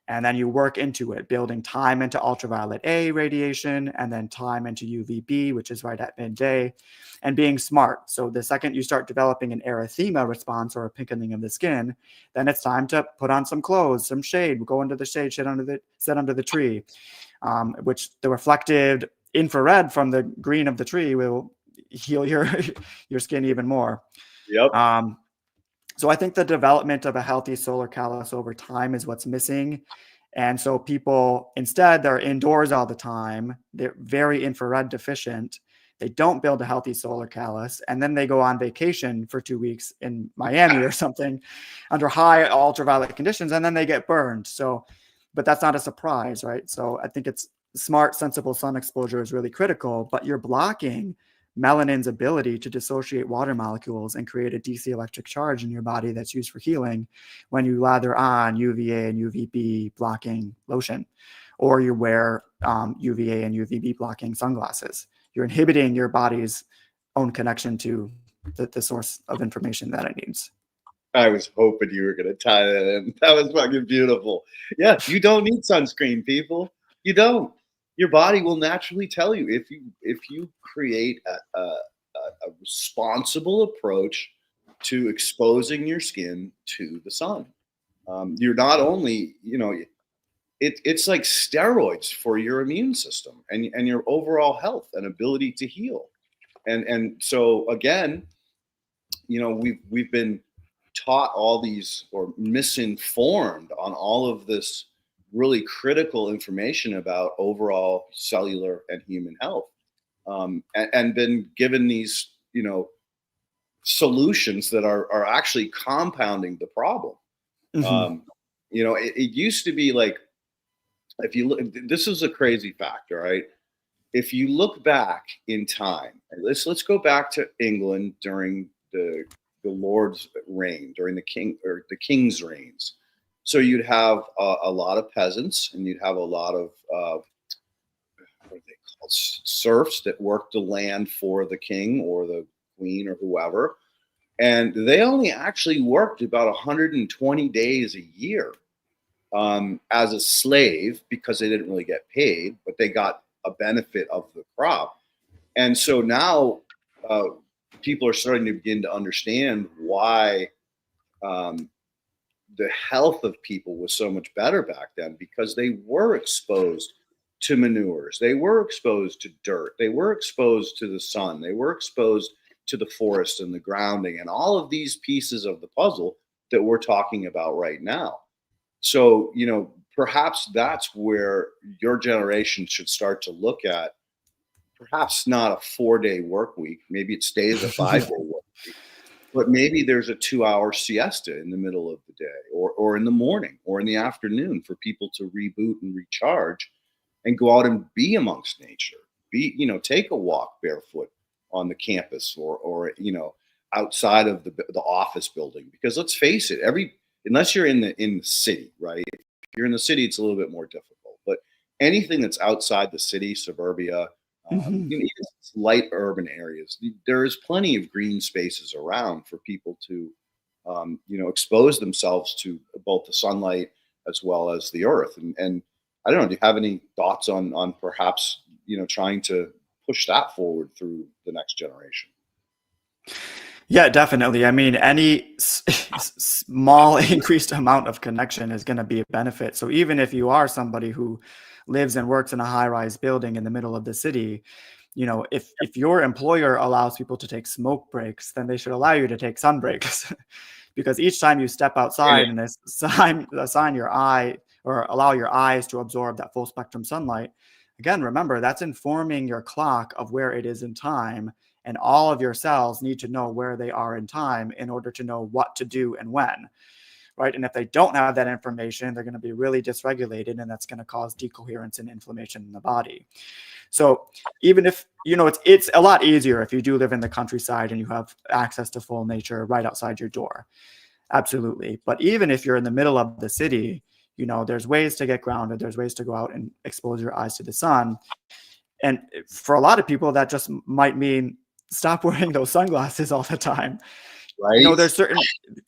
And then you work into it, building time into ultraviolet A radiation and then time into UVB, which is right at midday, and being smart. So the second you start developing an erythema response or a pinkening of the skin, then it's time to put on some clothes, some shade, go into the shade, sit under the tree, which the reflected infrared from the green of the tree will heal your skin even more. Yep. So I think the development of a healthy solar callus over time is what's missing. And so people, instead, they're indoors all the time. They're very infrared deficient. They don't build a healthy solar callus. And then they go on vacation for 2 weeks in Miami or something under high ultraviolet conditions, and then they get burned. So, but that's not a surprise, right? So I think it's smart, sensible sun exposure is really critical, but you're blocking melanin's ability to dissociate water molecules and create a DC electric charge in your body that's used for healing when you lather on UVA and UVB blocking lotion, or you wear UVA and UVB blocking sunglasses. You're inhibiting your body's own connection to the source of information that it needs. I was hoping you were going to tie that in. That was fucking beautiful. Yeah, you don't need sunscreen, people. You don't. Your body will naturally tell you if you create a responsible approach to exposing your skin to the sun. You're not only, it's like steroids for your immune system and your overall health and ability to heal. And so again, we've been taught all these, or misinformed on all of this really critical information about overall cellular and human health, and been given these, solutions that are actually compounding the problem. Mm-hmm. It used to be like, if you look, this is a crazy fact, all right? if you look back in time, and let's go back to England during the Lord's reign, during the king's reigns. So you'd have a lot of peasants, and you'd have a lot of what are they called, serfs that worked the land for the king or the queen or whoever, and they only actually worked about 120 days a year as a slave, because they didn't really get paid, but they got a benefit of the crop. And so now people are starting to begin to understand why the health of people was so much better back then, because they were exposed to manures, they were exposed to dirt, they were exposed to the sun, they were exposed to the forest and the grounding and all of these pieces of the puzzle that we're talking about right now. So, perhaps that's where your generation should start to look at, perhaps not a 4-day work week, maybe it stays a 5-day work week, but maybe there's a 2-hour siesta in the middle of the day, or in the morning or in the afternoon, for people to reboot and recharge and go out and be amongst nature, take a walk barefoot on the campus, or outside of the office building. Because let's face it, unless you're in the city, right? If you're in the city, it's a little bit more difficult. But anything that's outside the city, suburbia, even light urban areas, there is plenty of green spaces around for people to, expose themselves to both the sunlight as well as the earth. And I don't know, do you have any thoughts on perhaps, trying to push that forward through the next generation? Yeah, definitely. I mean, any small increased amount of connection is going to be a benefit. So even if you are somebody who lives and works in a high-rise building in the middle of the city, if your employer allows people to take smoke breaks, then they should allow you to take sun breaks. Because each time you step outside and assign your eye, or allow your eyes to absorb that full spectrum sunlight, again, remember, that's informing your clock of where it is in time. And all of your cells need to know where they are in time in order to know what to do and when, right? And if they don't have that information, they're going to be really dysregulated, and that's going to cause decoherence and inflammation in the body. So even if, it's a lot easier if you do live in the countryside and you have access to full nature right outside your door. Absolutely. But even if you're in the middle of the city, there's ways to get grounded. There's ways to go out and expose your eyes to the sun. And for a lot of people, that just might mean stop wearing those sunglasses all the time. Right. There's certain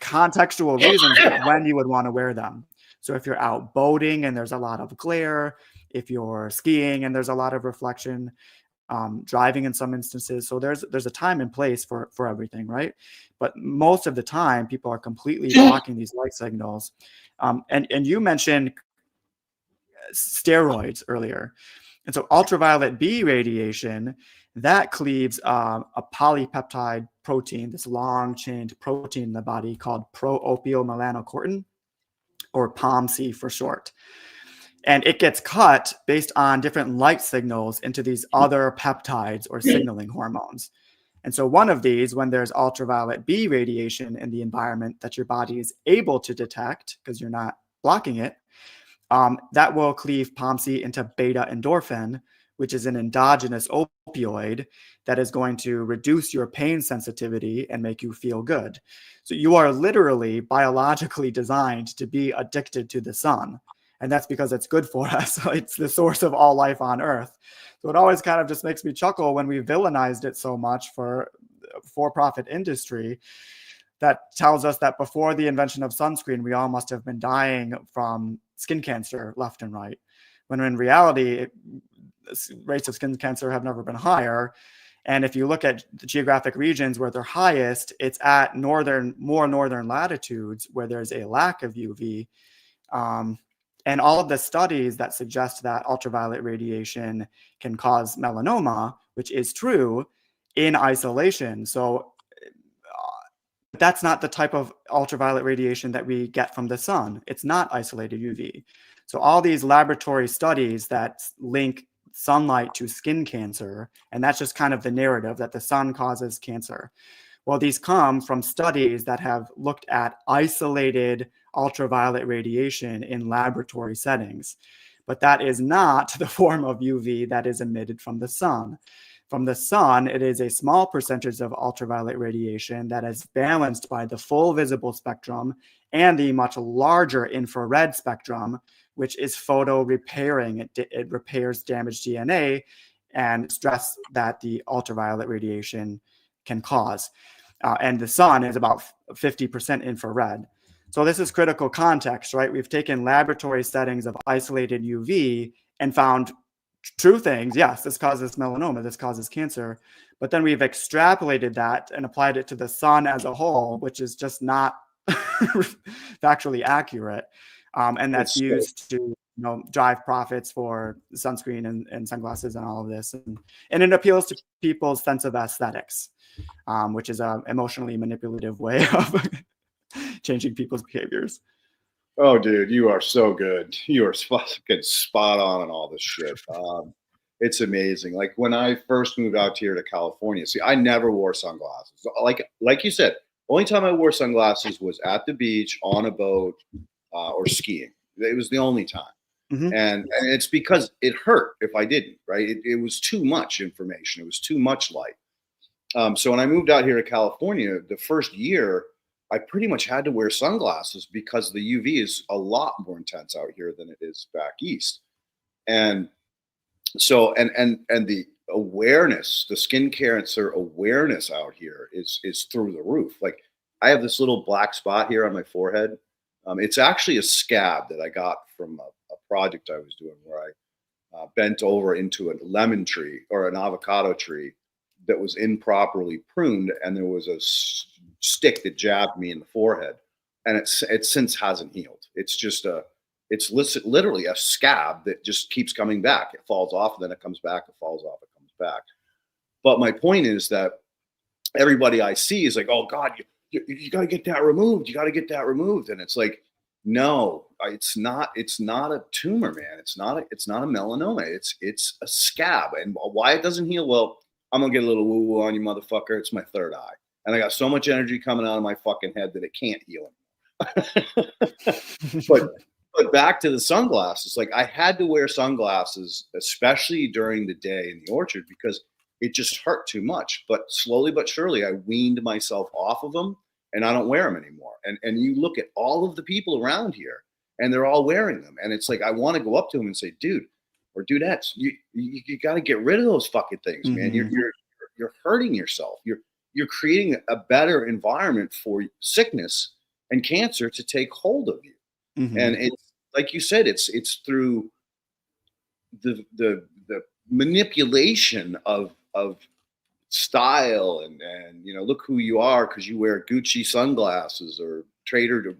contextual reasons when you would want to wear them. So if you're out boating and there's a lot of glare, if you're skiing and there's a lot of reflection, driving in some instances. So there's a time and place for everything, right? But most of the time, people are completely blocking these light signals. And you mentioned steroids earlier. And so ultraviolet B radiation, that cleaves a polypeptide protein, this long-chained protein in the body called pro-opiomelanocortin, or POMC for short. And it gets cut based on different light signals into these other peptides or signaling hormones. And so one of these, when there's ultraviolet B radiation in the environment that your body is able to detect, because you're not blocking it, that will cleave POMC into beta endorphin, which is an endogenous opioid that is going to reduce your pain sensitivity and make you feel good. So you are literally biologically designed to be addicted to the sun. And that's because it's good for us. It's the source of all life on Earth. So it always kind of just makes me chuckle when we villainized it so much for for-profit industry that tells us that before the invention of sunscreen, we all must have been dying from skin cancer left and right. When in reality, rates of skin cancer have never been higher. And if you look at the geographic regions where they're highest, it's at more northern latitudes where there's a lack of UV. And all of the studies that suggest that ultraviolet radiation can cause melanoma, which is true, in isolation. So that's not the type of ultraviolet radiation that we get from the sun. It's not isolated UV. So all these laboratory studies that link sunlight to skin cancer, and that's just kind of the narrative that the sun causes cancer. Well, these come from studies that have looked at isolated ultraviolet radiation in laboratory settings. but that is not the form of UV that is emitted from the sun. From the sun, it is a small percentage of ultraviolet radiation that is balanced by the full visible spectrum and the much larger infrared spectrum, which is photo repairing. It repairs damaged DNA and stress that the ultraviolet radiation can cause. And the sun is about 50% infrared. So this is critical context, right? We've taken laboratory settings of isolated UV and found true things. Yes, this causes melanoma, this causes cancer. But then we've extrapolated that and applied it to the sun as a whole, which is just not factually accurate. And that's used to drive profits for sunscreen and sunglasses and all of this. And it appeals to people's sense of aesthetics, which is an emotionally manipulative way of changing people's behaviors. Oh, dude, you are so good. You are fucking spot on all this shit. It's amazing. Like when I first moved out here to California, see, I never wore sunglasses. Like you said, only time I wore sunglasses was at the beach, on a boat, or skiing. It was the only time. Mm-hmm. And it's because it hurt if I didn't, right? It was too much information. It was too much light. So when I moved out here to California, the first year, I pretty much had to wear sunglasses because the UV is a lot more intense out here than it is back east. And so, and the awareness, the skincare and awareness out here is through the roof. Like I have this little black spot here on my forehead. It's actually a scab that I got from a project I was doing where I bent over into a lemon tree or an avocado tree that was improperly pruned, and there was a stick that jabbed me in the forehead, and it since hasn't healed. It's just it's literally a scab that just keeps coming back. It falls off, and then it comes back. It falls off, it comes back. But my point is that everybody I see is like, "Oh God, you got to get that removed. You got to get that removed." And it's like, no, it's not. It's not a tumor, man. It's not a melanoma. It's a scab, and why it doesn't heal? Well, I'm gonna get a little woo-woo on you, motherfucker. It's my third eye. And I got so much energy coming out of my fucking head that it can't heal anymore. but back to the sunglasses. Like I had to wear sunglasses, especially during the day in the orchard, because it just hurt too much. But slowly but surely, I weaned myself off of them, and I don't wear them anymore. And you look at all of the people around here, and they're all wearing them. And it's like I want to go up to them and say, dude, or dudettes, you got to get rid of those fucking things, man. Mm-hmm. You're hurting yourself. You're creating a better environment for sickness and cancer to take hold of you. Mm-hmm. And it's like you said, it's through the manipulation of style and look who you are because you wear Gucci sunglasses or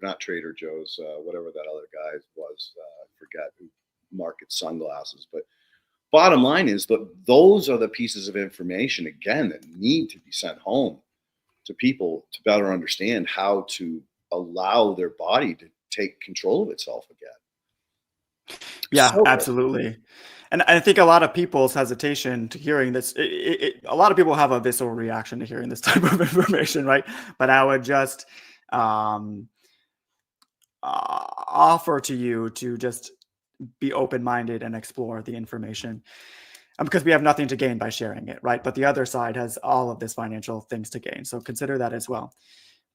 not Trader Joe's, whatever that other guy was. I forget who markets sunglasses, but bottom line is that those are the pieces of information, again, that need to be sent home to people to better understand how to allow their body to take control of itself again. Yeah, so absolutely. And I think a lot of people's hesitation to hearing this, a lot of people have a visceral reaction to hearing this type of information, right? But I would just offer to you to just be open-minded and explore the information, because we have nothing to gain by sharing it, right? But the other side has all of this financial things to gain. So consider that as well.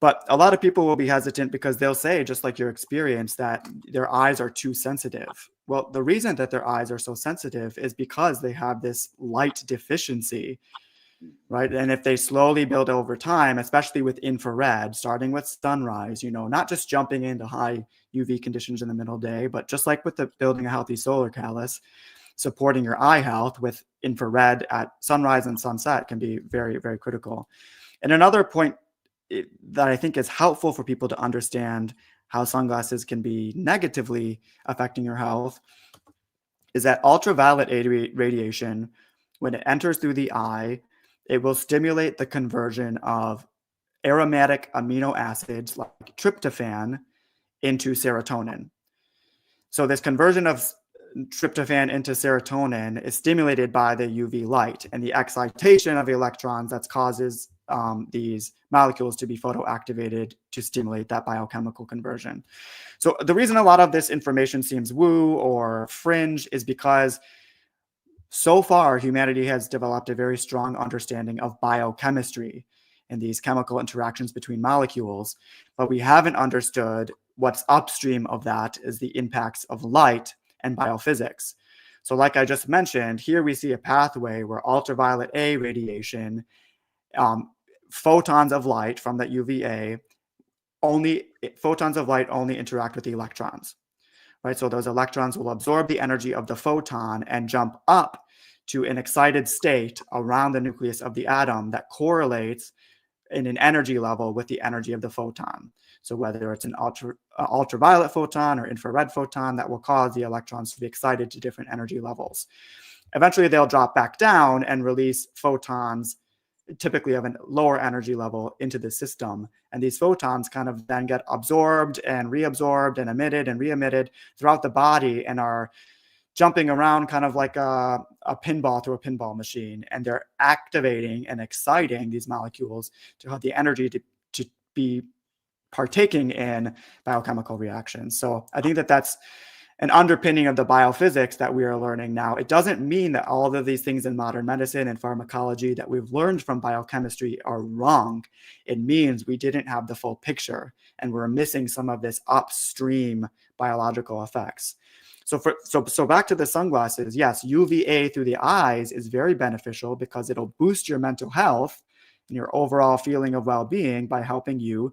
But a lot of people will be hesitant because they'll say, just like your experience, that their eyes are too sensitive. Well, the reason that their eyes are so sensitive is because they have this light deficiency, right? And if they slowly build over time, especially with infrared, starting with sunrise, not just jumping into high UV conditions in the middle of the day, but just like with the building a healthy solar callus, supporting your eye health with infrared at sunrise and sunset can be very, very critical. And another point that I think is helpful for people to understand how sunglasses can be negatively affecting your health is that ultraviolet radiation, when it enters through the eye, it will stimulate the conversion of aromatic amino acids like tryptophan into serotonin. So this conversion of tryptophan into serotonin is stimulated by the UV light, and the excitation of the electrons that causes these molecules to be photoactivated to stimulate that biochemical conversion. So the reason a lot of this information seems woo or fringe is because so far humanity has developed a very strong understanding of biochemistry and these chemical interactions between molecules, but we haven't understood what's upstream of that is the impacts of light and biophysics. So like I just mentioned, here we see a pathway where ultraviolet A radiation, photons of light from that UVA, photons of light only interact with the electrons, right? So those electrons will absorb the energy of the photon and jump up to an excited state around the nucleus of the atom that correlates in an energy level with the energy of the photon. So whether it's an ultraviolet photon or infrared photon, that will cause the electrons to be excited to different energy levels. Eventually, they'll drop back down and release photons, typically of a lower energy level, into the system. And these photons kind of then get absorbed and reabsorbed and emitted and re-emitted throughout the body and are jumping around kind of like a pinball through a pinball machine. And they're activating and exciting these molecules to have the energy to be partaking in biochemical reactions. So I think that that's an underpinning of the biophysics that we are learning now. It doesn't mean that all of these things in modern medicine and pharmacology that we've learned from biochemistry are wrong. It means we didn't have the full picture and we're missing some of this upstream biological effects. So back to the sunglasses, yes, UVA through the eyes is very beneficial because it'll boost your mental health and your overall feeling of well-being by helping you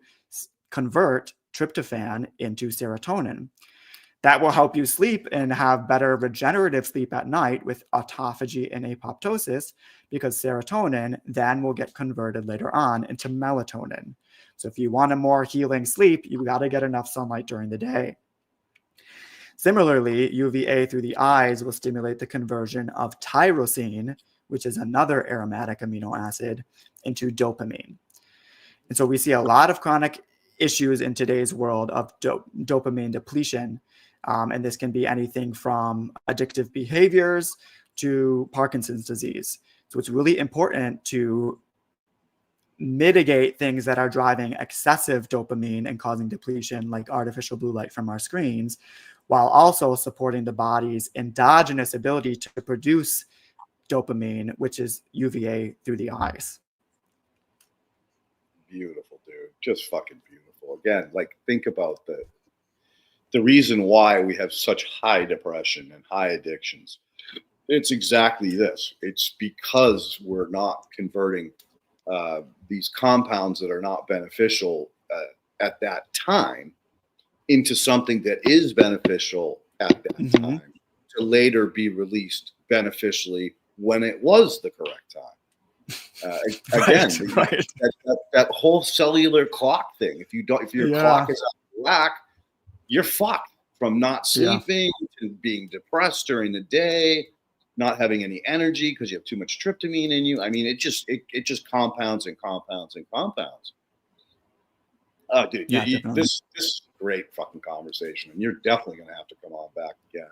convert tryptophan into serotonin. That will help you sleep and have better regenerative sleep at night with autophagy and apoptosis, because serotonin then will get converted later on into melatonin. So if you want a more healing sleep, you've got to get enough sunlight during the day. Similarly, UVA through the eyes will stimulate the conversion of tyrosine, which is another aromatic amino acid, into dopamine. And so we see a lot of chronic issues in today's world of dopamine depletion. And this can be anything from addictive behaviors to Parkinson's disease. So it's really important to mitigate things that are driving excessive dopamine and causing depletion, like artificial blue light from our screens, while also supporting the body's endogenous ability to produce dopamine, which is UVA through the eyes. Beautiful, dude. Just fucking beautiful. Again, like, think about the reason why we have such high depression and high addictions. It's exactly this. It's because we're not converting these compounds that are not beneficial at that time into something that is beneficial at that time to later be released beneficially when it was the correct time. Again, that whole cellular clock thing. If your clock is out of whack, you're fucked from not sleeping to being depressed during the day, not having any energy because you have too much tryptamine in you. I mean, it just compounds and compounds and compounds. Oh, dude, this is a great fucking conversation, and you're definitely going to have to come on back again.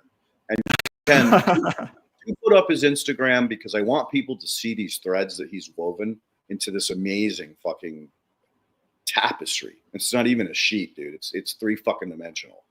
And Ken, you put up his Instagram because I want people to see these threads that he's woven into this amazing fucking tapestry. It's not even a sheet, dude. It's 3 fucking dimensional.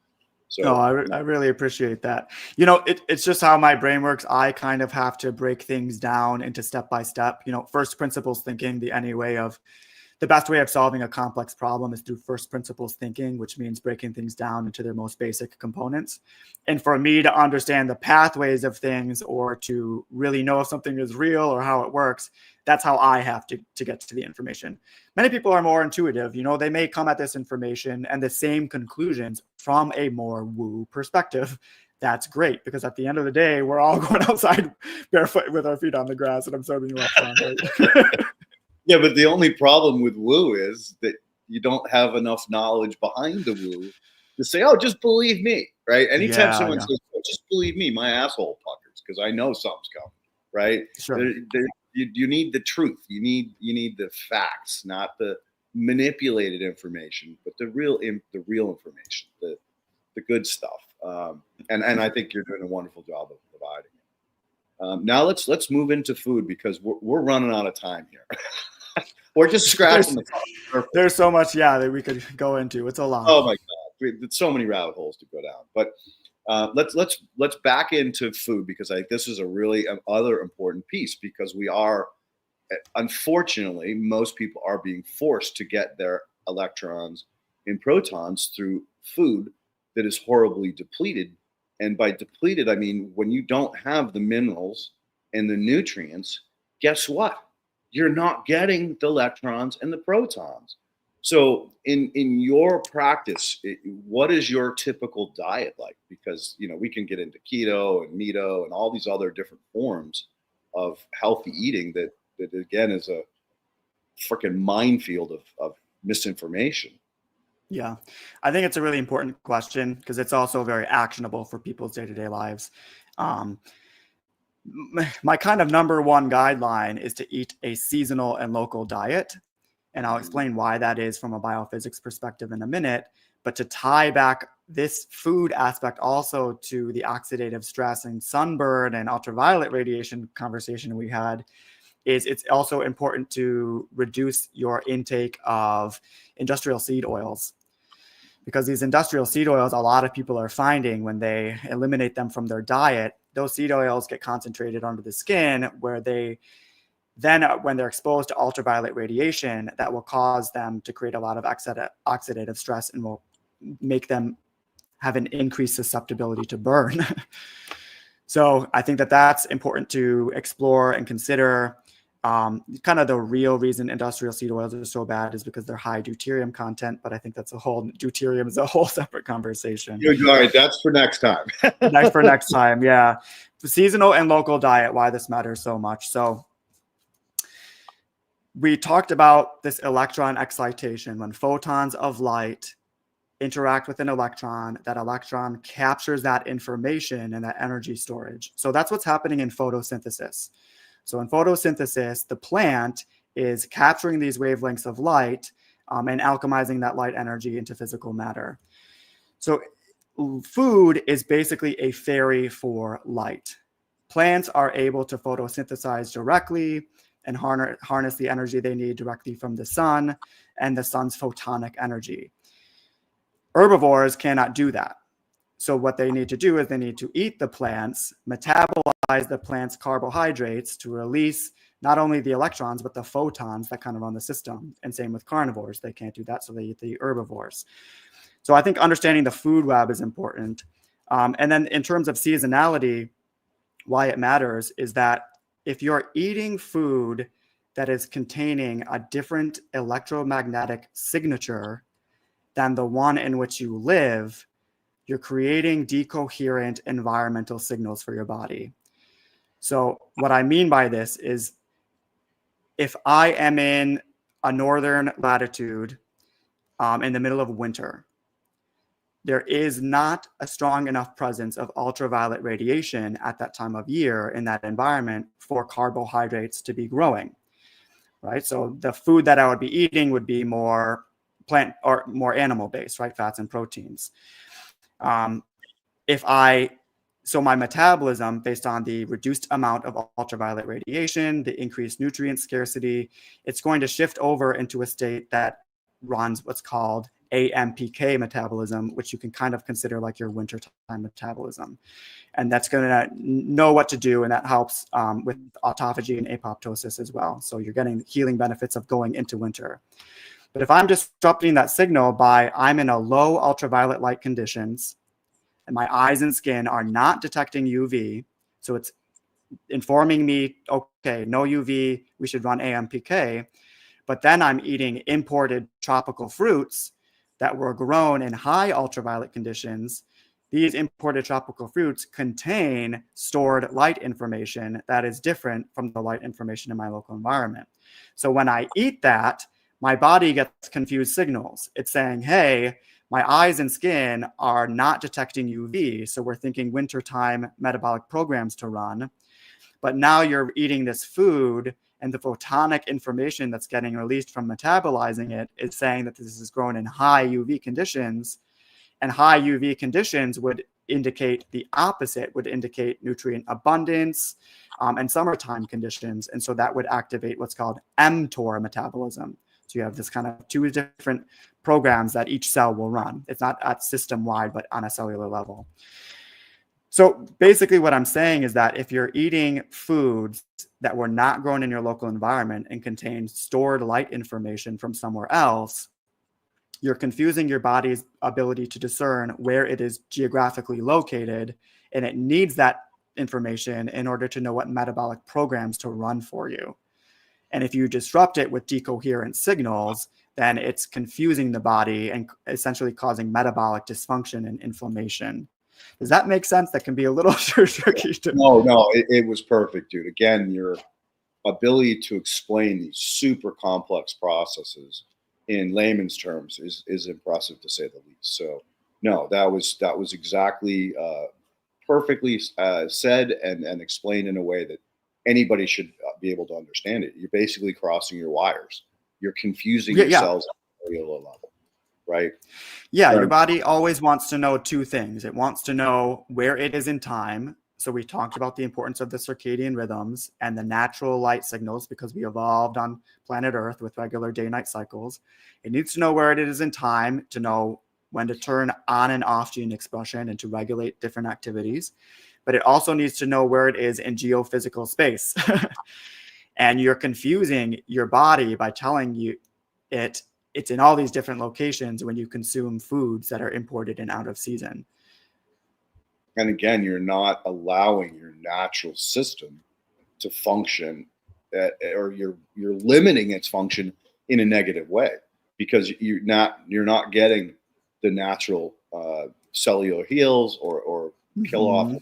So I really appreciate that. You know, it's just how my brain works. I kind of have to break things down into step by step. You know, first principles thinking, the best way of solving a complex problem is through first principles thinking, which means breaking things down into their most basic components. And for me to understand the pathways of things or to really know if something is real or how it works, that's how I have to get to the information. Many people are more intuitive. You know, they may come at this information and the same conclusions from a more woo perspective. That's great, because at the end of the day, we're all going outside barefoot with our feet on the grass and absorbing electrons. Right? Yeah, but the only problem with woo is that you don't have enough knowledge behind the woo to say, "Oh, just believe me," right? Anytime someone says, "Oh, just believe me," my asshole puckers because I know something's coming, right? Sure. You need the truth. You need the facts, not the manipulated information, but the real information, the good stuff. And I think you're doing a wonderful job of providing it. Now let's move into food because we're running out of time here. or just scratching the surface. There's so much, that we could go into. It's a lot. Oh my God, there's so many rabbit holes to go down. But let's back into food, because I think this is a really other important piece, because we are, unfortunately, most people are being forced to get their electrons and protons through food that is horribly depleted. And by depleted, I mean when you don't have the minerals and the nutrients, guess what? You're not getting the electrons and the protons. So in your practice, what is your typical diet like? Because, we can get into keto and meto and all these other different forms of healthy eating that again is a freaking minefield of misinformation. Yeah, I think it's a really important question, because it's also very actionable for people's day-to-day lives. My kind of number one guideline is to eat a seasonal and local diet. And I'll explain why that is from a biophysics perspective in a minute. But to tie back this food aspect also to the oxidative stress and sunburn and ultraviolet radiation conversation we had, is it's also important to reduce your intake of industrial seed oils. Because these industrial seed oils, a lot of people are finding when they eliminate them from their diet, those seed oils get concentrated under the skin, where they then, when they're exposed to ultraviolet radiation, that will cause them to create a lot of oxidative stress and will make them have an increased susceptibility to burn. So I think that that's important to explore and consider. Kind of the real reason industrial seed oils are so bad is because they're high deuterium content, but I think deuterium is a whole separate conversation. All right, that's for next time. next time, yeah. The seasonal and local diet, why this matters so much. So we talked about this electron excitation. When photons of light interact with an electron, that electron captures that information and that energy storage. So that's what's happening in photosynthesis. So in photosynthesis, the plant is capturing these wavelengths of light and alchemizing that light energy into physical matter. So food is basically a ferry for light. Plants are able to photosynthesize directly and harness the energy they need directly from the sun and the sun's photonic energy. Herbivores cannot do that. So what they need to do is they need to eat the plants, metabolize the plant's carbohydrates to release not only the electrons, but the photons that kind of run the system. And same with carnivores. They can't do that, so they eat the herbivores. So I think understanding the food web is important. And then in terms of seasonality, why it matters is that if you're eating food that is containing a different electromagnetic signature than the one in which you live, you're creating decoherent environmental signals for your body. So what I mean by this is, if I am in a northern latitude in the middle of winter, there is not a strong enough presence of ultraviolet radiation at that time of year in that environment for carbohydrates to be growing, right? So the food that I would be eating would be more plant or more animal based, right? Fats and proteins. So my metabolism, based on the reduced amount of ultraviolet radiation, the increased nutrient scarcity, it's going to shift over into a state that runs what's called AMPK metabolism, which you can kind of consider like your wintertime metabolism. And that's going to know what to do, and that helps with autophagy and apoptosis as well. So you're getting healing benefits of going into winter. But if I'm disrupting that signal by I'm in a low ultraviolet light conditions, and my eyes and skin are not detecting UV, so it's informing me, okay, no UV, we should run AMPK. But then I'm eating imported tropical fruits that were grown in high ultraviolet conditions. These imported tropical fruits contain stored light information that is different from the light information in my local environment. So when I eat that, my body gets confused signals. It's saying, hey, my eyes and skin are not detecting UV, so we're thinking wintertime metabolic programs to run. But now you're eating this food, and the photonic information that's getting released from metabolizing it is saying that this is grown in high UV conditions, and high UV conditions would indicate the opposite, would indicate nutrient abundance and summertime conditions. And so that would activate what's called mTOR metabolism. So you have this kind of two different programs that each cell will run. It's not at system wide, but on a cellular level. So basically what I'm saying is that if you're eating foods that were not grown in your local environment and contain stored light information from somewhere else, you're confusing your body's ability to discern where it is geographically located, and it needs that information in order to know what metabolic programs to run for you. And if you disrupt it with decoherent signals, then it's confusing the body and essentially causing metabolic dysfunction and inflammation. Does that make sense? That can be a little tricky to... No, it was perfect, dude. Again, your ability to explain these super complex processes in layman's terms is impressive, to say the least. So no, that was exactly perfectly said and explained in a way that anybody should be able to understand it. You're basically crossing your wires. You're confusing your cells at a cellular level, right? Yeah, your body always wants to know two things. It wants to know where it is in time. So we talked about the importance of the circadian rhythms and the natural light signals, because we evolved on planet Earth with regular day-night cycles. It needs to know where it is in time to know when to turn on and off gene expression and to regulate different activities. But it also needs to know where it is in geophysical space. And you're confusing your body by telling you it's in all these different locations when you consume foods that are imported and out of season. And again, you're not allowing your natural system to function, or you're limiting its function in a negative way, because you're not getting the natural cellular heals or kill off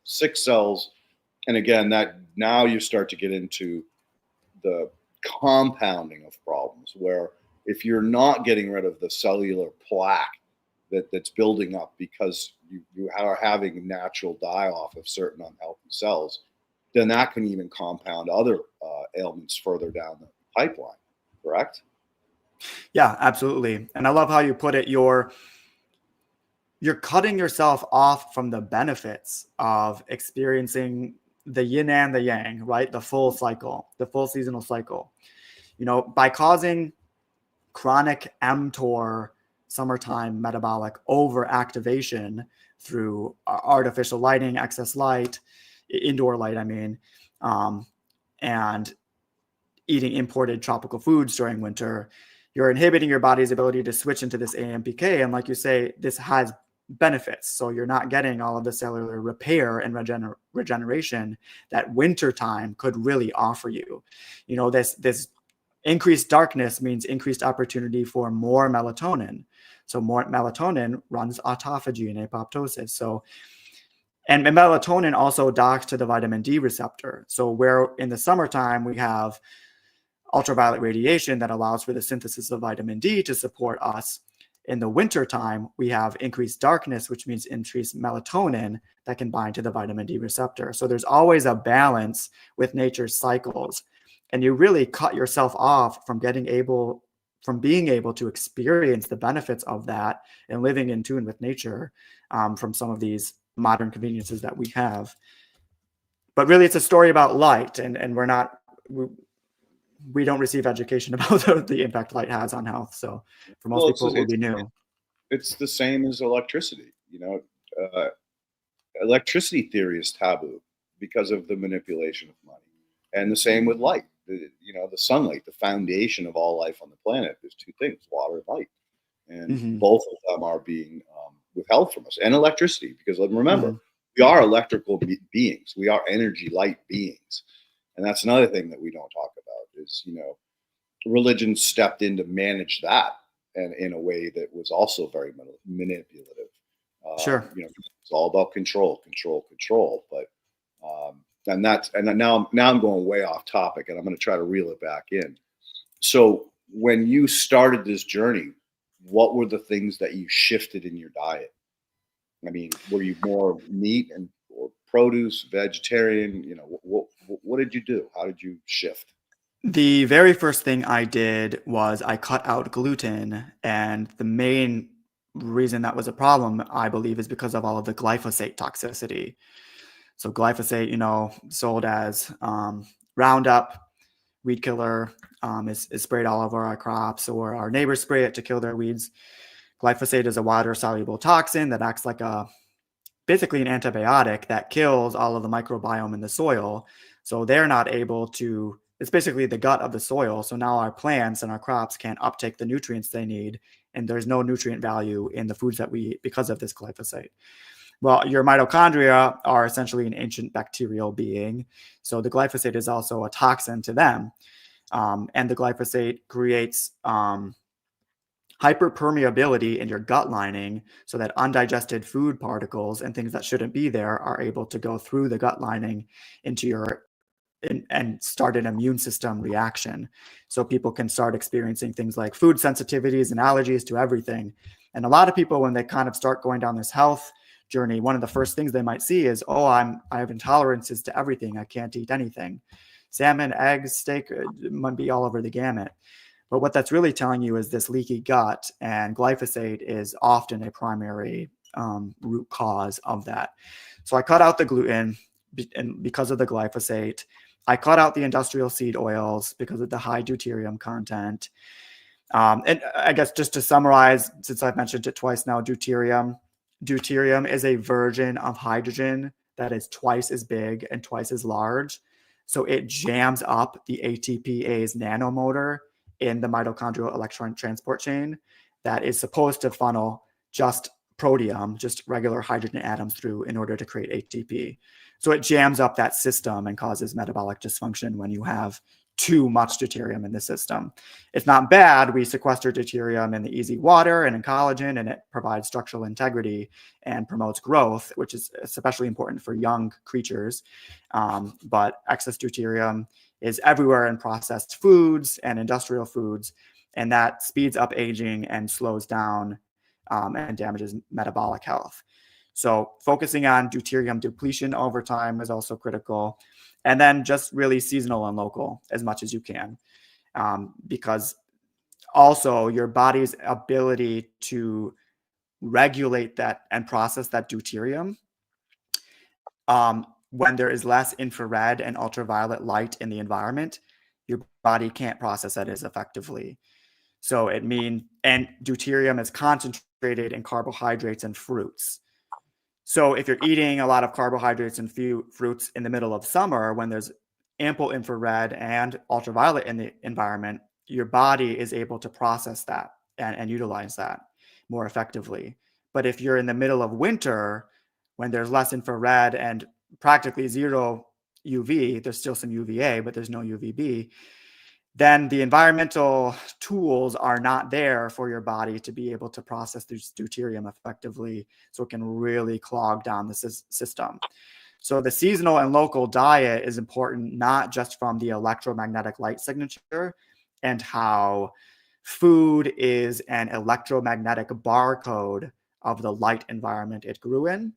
sick cells. And again, that now you start to get into the compounding of problems, where if you're not getting rid of the cellular plaque that's building up because you are having natural die-off of certain unhealthy cells, then that can even compound other ailments further down the pipeline, correct? Yeah, absolutely. And I love how you put it. You're cutting yourself off from the benefits of experiencing the yin and the yang, right? The full cycle, the full seasonal cycle. By causing chronic mTOR summertime metabolic overactivation through artificial lighting, excess light, indoor light, and eating imported tropical foods during winter, you're inhibiting your body's ability to switch into this AMPK. And like you say, this has benefits. So you're not getting all of the cellular repair and regeneration that wintertime could really offer you. This increased darkness means increased opportunity for more melatonin. So more melatonin runs autophagy and apoptosis. And melatonin also docks to the vitamin D receptor. So where in the summertime we have ultraviolet radiation that allows for the synthesis of vitamin D to support us, in the wintertime we have increased darkness, which means increased melatonin that can bind to the vitamin D receptor. So there's always a balance with nature's cycles. And you really cut yourself off from being able to experience the benefits of that and living in tune with nature from some of these modern conveniences that we have. But really, it's a story about light, and we don't receive education about the impact light has on health. So for most people, it will be new. It's the same as electricity. Electricity theory is taboo because of the manipulation of money. And the same with light. The sunlight, the foundation of all life on the planet. There's two things: water and light, and both of them are being withheld from us. And electricity, because remember, we are electrical beings. We are energy light beings, and that's another thing that we don't talk about. Is religion stepped in to manage that, and in a way that was also very manipulative. Sure, it's all about control. But and now I'm going way off topic, and I'm going to try to reel it back in. So when you started this journey, what were the things that you shifted in your diet? Were you more meat or produce, vegetarian? What did you do? How did you shift? The very first thing I did was I cut out gluten, and the main reason that was a problem, I believe, is because of all of the glyphosate toxicity. So glyphosate, sold as Roundup, weed killer, is sprayed all over our crops, or our neighbors spray it to kill their weeds. Glyphosate is a water-soluble toxin that acts like basically an antibiotic that kills all of the microbiome in the soil. So they're not able to, it's basically the gut of the soil. So now our plants and our crops can't uptake the nutrients they need, and there's no nutrient value in the foods that we eat because of this glyphosate. Well, your mitochondria are essentially an ancient bacterial being. So the glyphosate is also a toxin to them. And the glyphosate creates hyperpermeability in your gut lining, so that undigested food particles and things that shouldn't be there are able to go through the gut lining into your and start an immune system reaction. So people can start experiencing things like food sensitivities and allergies to everything. And a lot of people, when they kind of start going down this health journey, one of the first things they might see is, oh, I have intolerances to everything. I can't eat anything. Salmon, eggs, steak might be all over the gamut. But what that's really telling you is this leaky gut, and glyphosate is often a primary root cause of that. So I cut out the gluten because of the glyphosate. I cut out the industrial seed oils because of the high deuterium content. And I guess just to summarize, since I've mentioned it twice now, deuterium is a version of hydrogen that is twice as big and twice as large. So it jams up the ATPase nanomotor in the mitochondrial electron transport chain that is supposed to funnel just protium, just regular hydrogen atoms through in order to create ATP. So it jams up that system and causes metabolic dysfunction when you have too much deuterium in the system. It's not bad. We sequester deuterium in the easy water and in collagen, and it provides structural integrity and promotes growth, which is especially important for young creatures. But excess deuterium is everywhere in processed foods and industrial foods, and that speeds up aging and slows down and damages metabolic health. So focusing on deuterium depletion over time is also critical. And then just really seasonal and local as much as you can, because also your body's ability to regulate that and process that deuterium when there is less infrared and ultraviolet light in the environment, your body can't process it as effectively. So and deuterium is concentrated in carbohydrates and fruits. So if you're eating a lot of carbohydrates and fruits in the middle of summer, when there's ample infrared and ultraviolet in the environment, your body is able to process that and utilize that more effectively. But if you're in the middle of winter, when there's less infrared and practically zero UV, there's still some UVA, but there's no UVB, then the environmental tools are not there for your body to be able to process this deuterium effectively, so it can really clog down the system. So the seasonal and local diet is important, not just from the electromagnetic light signature and how food is an electromagnetic barcode of the light environment it grew in.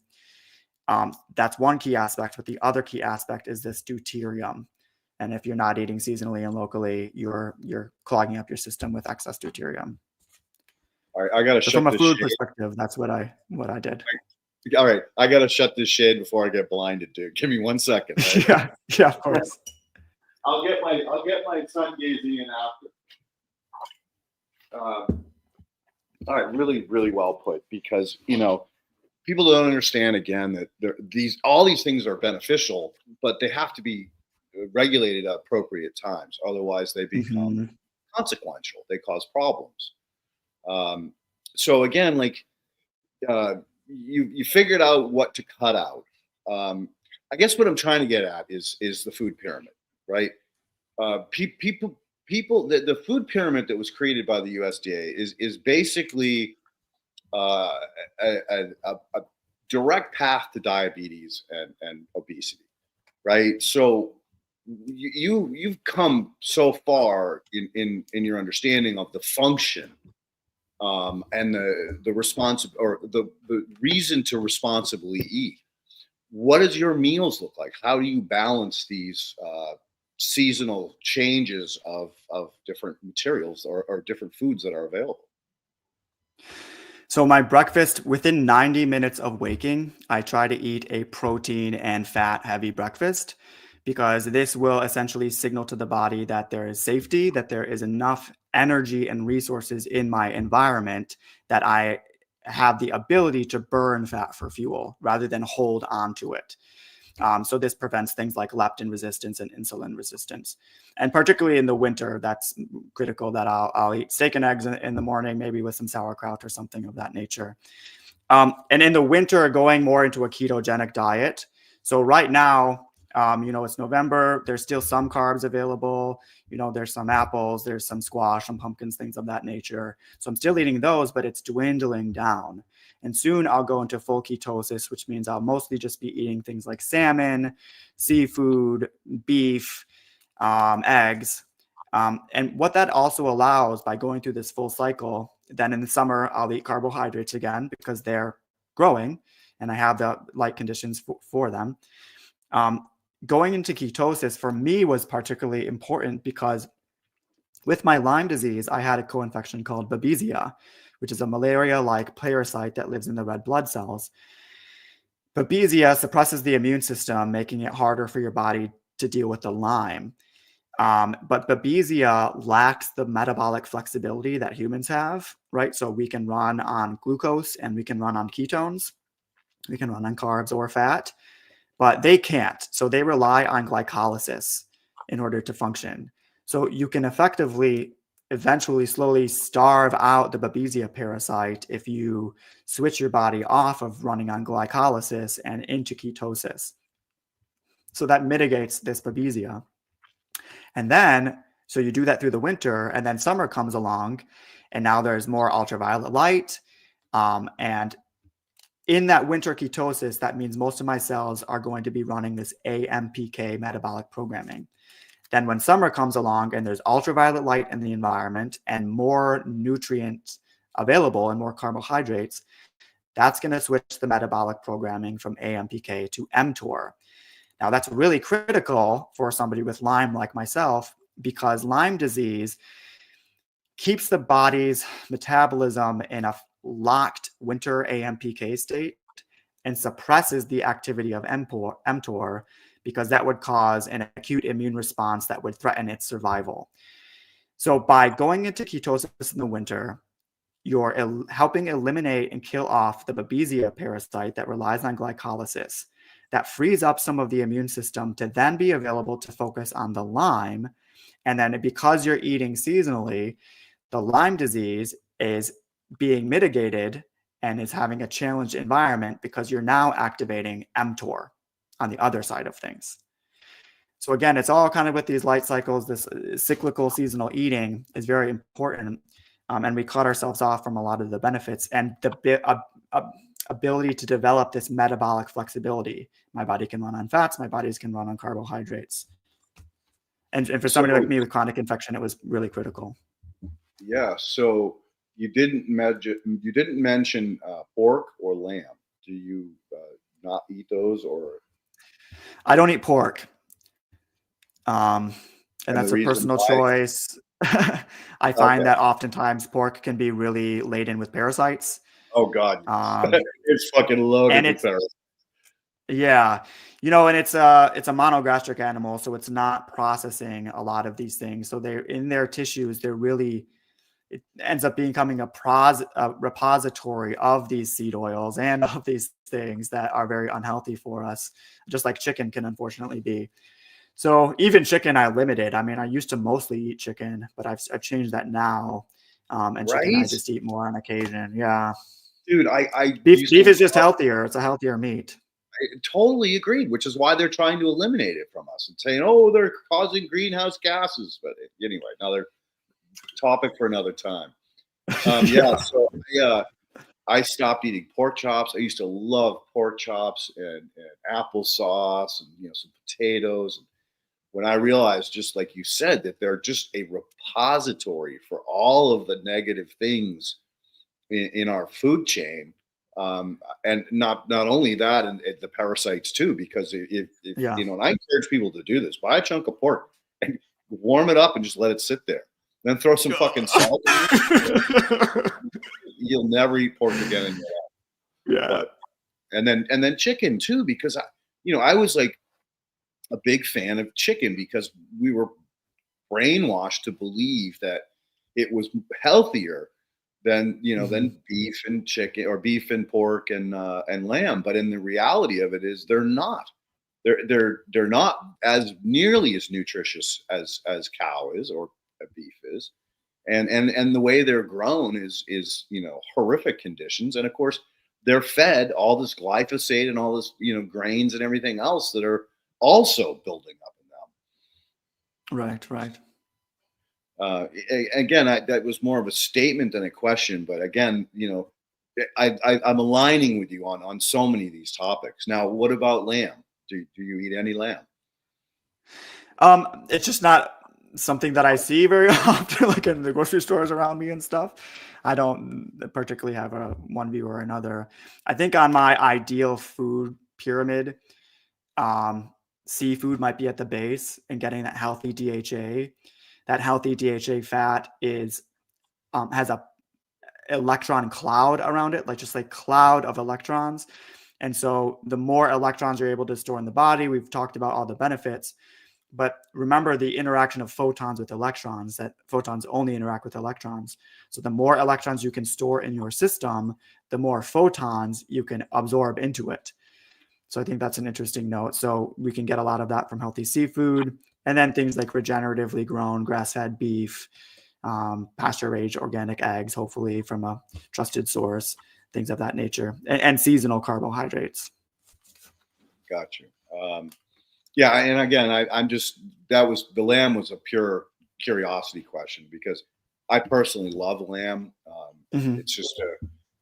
That's one key aspect, but the other key aspect is this deuterium. And if you're not eating seasonally and locally, you're clogging up your system with excess deuterium. All right, I gotta shut from a this food shade. perspective, that's what I did. All right, I gotta shut this shade before I get blinded, dude. Give me 1 second. Right? yeah, of course. I'll get my sun gazing in after. All right, really, really well put, because people don't understand again that all these things are beneficial, but they have to be regulated at appropriate times. Otherwise, they become consequential. They cause problems. So again, you figured out what to cut out. I guess what I'm trying to get at is the food pyramid, right? People, the food pyramid that was created by the USDA is basically a direct path to diabetes and obesity, right? So you've come so far in your understanding of the function and the reason to responsibly eat. What does your meals look like? How do you balance these seasonal changes of different materials or different foods that are available? So my breakfast, within 90 minutes of waking, I try to eat a protein and fat heavy breakfast because this will essentially signal to the body that there is safety, that there is enough energy and resources in my environment that I have the ability to burn fat for fuel rather than hold on to it. So this prevents things like leptin resistance and insulin resistance. And particularly in the winter, that's critical that I'll eat steak and eggs in the morning, maybe with some sauerkraut or something of that nature. And in the winter, going more into a ketogenic diet. So right now, it's November. There's still some carbs available. There's some apples, there's some squash, some pumpkins, things of that nature. So I'm still eating those, but it's dwindling down. And soon I'll go into full ketosis, which means I'll mostly just be eating things like salmon, seafood, beef, eggs. And what that also allows by going through this full cycle, then in the summer, I'll eat carbohydrates again because they're growing and I have the light conditions for them. Going into ketosis for me was particularly important because with my Lyme disease, I had a co-infection called Babesia, which is a malaria-like parasite that lives in the red blood cells. Babesia suppresses the immune system, making it harder for your body to deal with the Lyme. But Babesia lacks the metabolic flexibility that humans have, right? So we can run on glucose and we can run on ketones. We can run on carbs or fat, but they can't. So they rely on glycolysis in order to function. So you can effectively, eventually, slowly starve out the Babesia parasite if you switch your body off of running on glycolysis and into ketosis. So that mitigates this Babesia. And then, so you do that through the winter, and then summer comes along, and now there's more ultraviolet light. And in that winter ketosis, that means most of my cells are going to be running this AMPK metabolic programming. Then when summer comes along and there's ultraviolet light in the environment and more nutrients available and more carbohydrates, that's going to switch the metabolic programming from AMPK to mTOR. Now, that's really critical for somebody with Lyme like myself, because Lyme disease keeps the body's metabolism in a locked winter AMPK state and suppresses the activity of mTOR, because that would cause an acute immune response that would threaten its survival. So by going into ketosis in the winter, you're helping eliminate and kill off the Babesia parasite that relies on glycolysis. That frees up some of the immune system to then be available to focus on the Lyme. And then because you're eating seasonally, the Lyme disease is being mitigated and is having a challenged environment because you're now activating mTOR on the other side of things. So again, it's all kind of with these light cycles. This cyclical seasonal eating is very important. And we cut ourselves off from a lot of the benefits and the ability to develop this metabolic flexibility. My body can run on fats, my bodies can run on carbohydrates. And for somebody like me with chronic infection, it was really critical. Yeah. So you didn't mention pork or lamb. Do you not eat those, or? I don't eat pork. And that's a personal choice. I find that oftentimes pork can be really laden with parasites. Oh God, it's fucking loaded with parasites. Yeah, and it's a monogastric animal, so it's not processing a lot of these things. So they're in their tissues. It ends up becoming a repository of these seed oils and of these things that are very unhealthy for us, just like chicken can unfortunately be. So even chicken, I limited. I mean, I used to mostly eat chicken, but I've changed that now. And chicken, I just eat more on occasion. Yeah, dude, beef is just healthier. It's a healthier meat. I totally agreed, which is why they're trying to eliminate it from us and saying, oh, they're causing greenhouse gases. But anyway, another topic for another time. So I stopped eating pork chops. I used to love pork chops and applesauce and some potatoes. When I realized, just like you said, that they're just a repository for all of the negative things in our food chain, and not only that, and the parasites too, because if and I encourage people to do this: buy a chunk of pork and warm it up and just let it sit there. then throw some fucking salt in it. You'll never eat pork again in your life. Yeah. And then chicken too, because I was like a big fan of chicken because we were brainwashed to believe that it was healthier than than beef and chicken, or beef and pork and lamb. But in the reality of it is they're not. They're not as nearly as nutritious as cow is or a beef is. And the way they're grown is horrific conditions. And of course, they're fed all this glyphosate and all this, grains and everything else that are also building up in them. Right. Again, that was more of a statement than a question. But again, I'm aligning with you on so many of these topics. Now, what about lamb? Do you eat any lamb? It's just not something that I see very often, like in the grocery stores around me and stuff. I don't particularly have one view or another. I think on my ideal food pyramid, seafood might be at the base, and getting that healthy DHA. That healthy DHA fat has a electron cloud around it, like just like cloud of electrons. And so the more electrons you're able to store in the body, we've talked about all the benefits. But remember the interaction of photons with electrons, that photons only interact with electrons. So the more electrons you can store in your system, the more photons you can absorb into it. So I think that's an interesting note. So we can get a lot of that from healthy seafood, and then things like regeneratively grown grass-fed beef, pasture-raised organic eggs, hopefully from a trusted source, things of that nature, and seasonal carbohydrates. Got you. Yeah, and again, the lamb was a pure curiosity question because I personally love lamb. It's just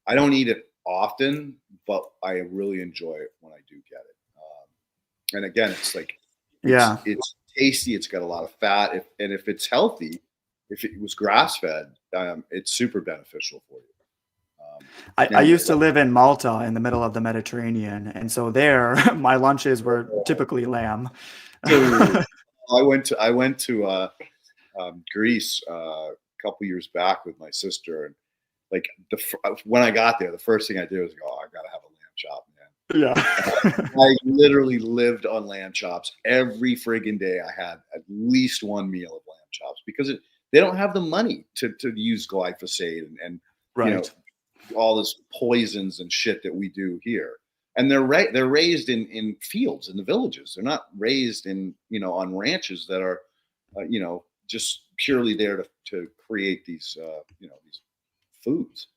I don't eat it often, but I really enjoy it when I do get it. And again, it's like, it's tasty. It's got a lot of fat. If it's healthy, if it was grass fed, it's super beneficial for you. I used to live in Malta in the middle of the Mediterranean. And so there, my lunches were typically lamb. I went to Greece a couple years back with my sister. And like when I got there, the first thing I did was go, I got to have a lamb chop, man. Yeah. I literally lived on lamb chops every friggin' day. I had at least one meal of lamb chops because they don't have the money to use glyphosate and right. All this poisons and shit that we do here. And they're raised in fields in the villages. They're not raised in, on ranches that are, just purely there to create these, these foods.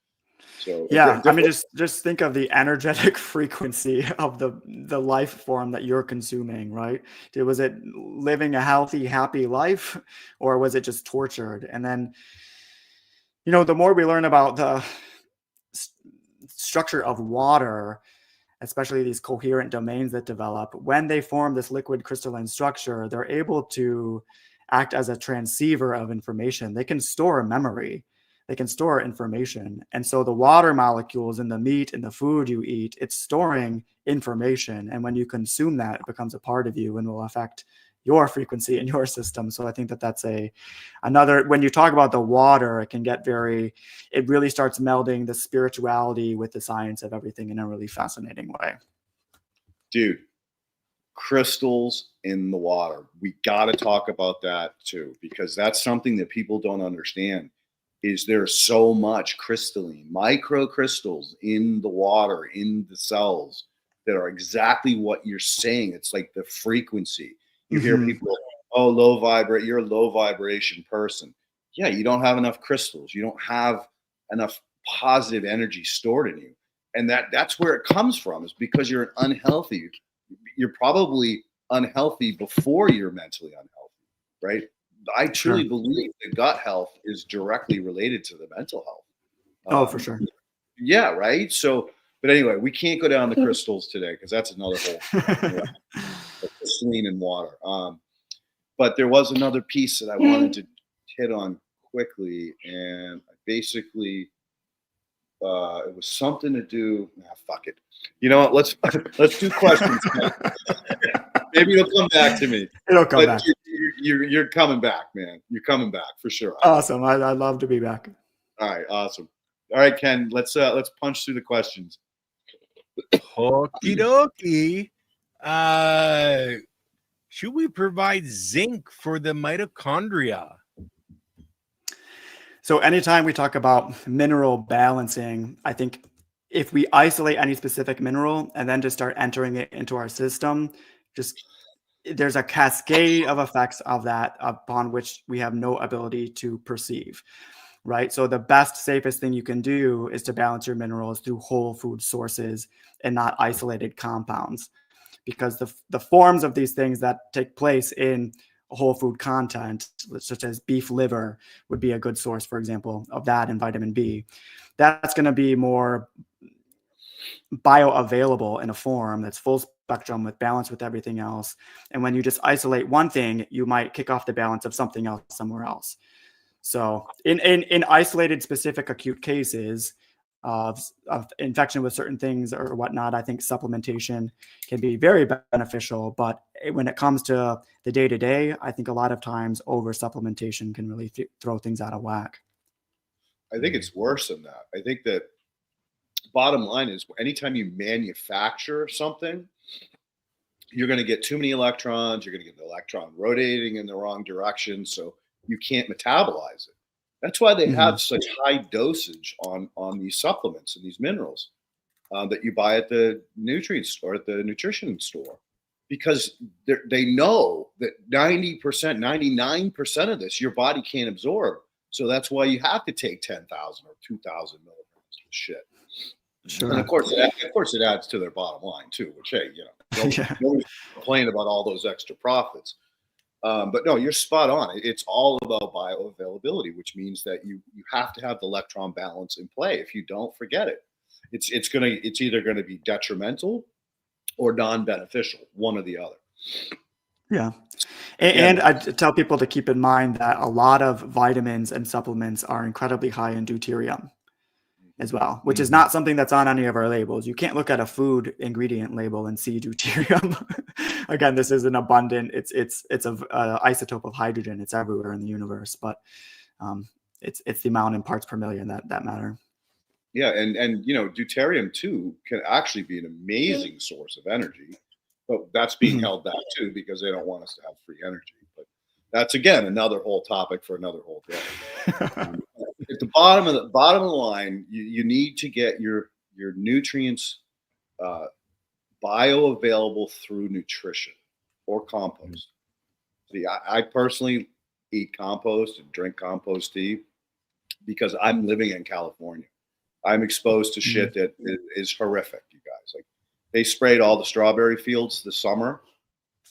So yeah, I mean, just think of the energetic frequency of the life form that you're consuming, right? Was it living a healthy, happy life, or was it just tortured? And then, the more we learn about the structure of water, especially these coherent domains that develop, when they form this liquid crystalline structure, they're able to act as a transceiver of information. They can store memory. They can store information. And so the water molecules in the meat and the food you eat, it's storing information. And when you consume that, it becomes a part of you and will affect your frequency in your system. So I think that's another, when you talk about the water, it really starts melding the spirituality with the science of everything in a really fascinating way. Dude, crystals in the water. We got to talk about that too, because that's something that people don't understand. Is there so much crystalline microcrystals in the water, in the cells, that are exactly what you're saying. It's like the frequency. You hear people, you're a low vibration person. Yeah, you don't have enough crystals. You don't have enough positive energy stored in you. And that's where it comes from, is because you're unhealthy. You're probably unhealthy before you're mentally unhealthy, right? I truly believe that gut health is directly related to the mental health. For sure. Yeah, right? So, but anyway, we can't go down the crystals today because that's another whole crystalline in water. But there was another piece that I wanted to hit on quickly, and basically it was something to do. Fuck it. You know what? Let's do questions. Maybe it'll come back to me. It'll come back. you're coming back, man. You're coming back for sure. Awesome. I'd love to be back. All right, awesome. All right, Ken, let's punch through the questions. Okie dokie. Should we provide zinc for the mitochondria? So anytime we talk about mineral balancing, I think if we isolate any specific mineral and then just start entering it into our system, there's a cascade of effects of that upon which we have no ability to perceive, right? So the best, safest thing you can do is to balance your minerals through whole food sources and not isolated compounds, because the forms of these things that take place in whole food content, such as beef liver, would be a good source, for example, of that and vitamin B. That's going to be more bioavailable in a form that's full spectrum with balance with everything else. And when you just isolate one thing, you might kick off the balance of something else somewhere else. So in isolated specific acute cases of infection with certain things or whatnot, I think supplementation can be very beneficial. But when it comes to the day-to-day, I think a lot of times over supplementation can really throw things out of whack. I think it's worse than that. I think that bottom line is anytime you manufacture something, you're going to get too many electrons. You're going to get the electron rotating in the wrong direction. So you can't metabolize it. That's why they have such high dosage on these supplements and these minerals that you buy at the nutrient store, at the nutrition store, because they know that 90%, 99% of this your body can't absorb. So that's why you have to take 10,000 or 2,000 milligrams of shit. Sure. And of course it adds to their bottom line too, which, hey, nobody's complaining about all those extra profits. But no, you're spot on. It's all about bioavailability, which means that you have to have the electron balance in play. If you don't, forget it. It's either going to be detrimental or non-beneficial, one or the other. Yeah. And I tell people to keep in mind that a lot of vitamins and supplements are incredibly high in deuterium as well, which is not something that's on any of our labels. You can't look at a food ingredient label and see deuterium. Again, this is an abundant, it's a isotope of hydrogen. It's everywhere in the universe, but it's the amount in parts per million that matter. Yeah, and deuterium too can actually be an amazing source of energy, but that's being held back too because they don't want us to have free energy. But that's again another whole topic for another whole day. At the bottom of the line, you need to get your nutrients bioavailable through nutrition or compost. See, I personally eat compost and drink compost tea because I'm living in California. I'm exposed to shit that is horrific, you guys. Like they sprayed all the strawberry fields this summer.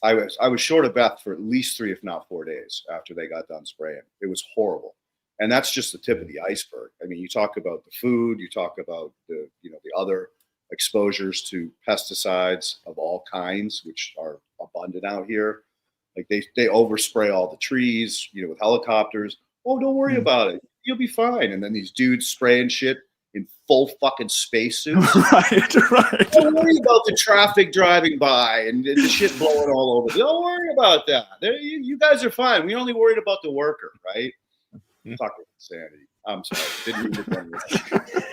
I was short of breath for at least 3, if not 4 days after they got done spraying. It was horrible. And that's just the tip of the iceberg. I mean, you talk about the food, you talk about the other exposures to pesticides of all kinds, which are abundant out here. Like they overspray all the trees, with helicopters. Oh, don't worry about it. You'll be fine. And then these dudes spraying shit in full fucking spacesuits. Right. Don't worry about the traffic driving by and the shit blowing all over. Don't worry about that. You guys are fine. We only worried about the worker, right? Fucking insanity. I'm sorry. Didn't mean to run with.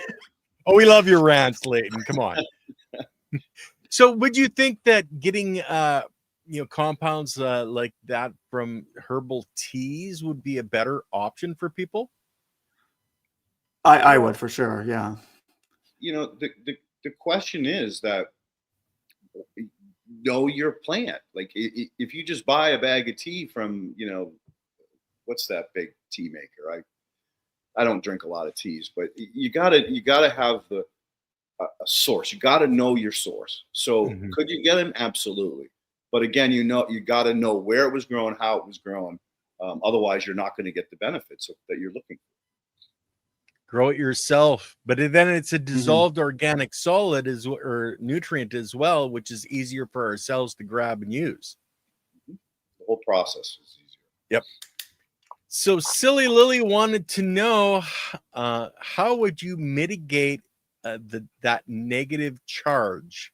Oh, we love your rants, Leighton. Come on. So would you think that getting compounds like that from herbal teas would be a better option for people? I would for sure, yeah. The question is that know your plant. Like if you just buy a bag of tea from, what's that big tea maker? I don't drink a lot of teas, but you gotta have a source. You gotta know your source. So could you get them? Absolutely. But again, you gotta know where it was grown, how it was grown. Otherwise, you're not going to get the benefits that you're looking for. Grow it yourself, but then it's a dissolved organic solid or nutrient as well, which is easier for our cells to grab and use. The whole process is easier. Yep. So Silly Lily wanted to know how would you mitigate that negative charge?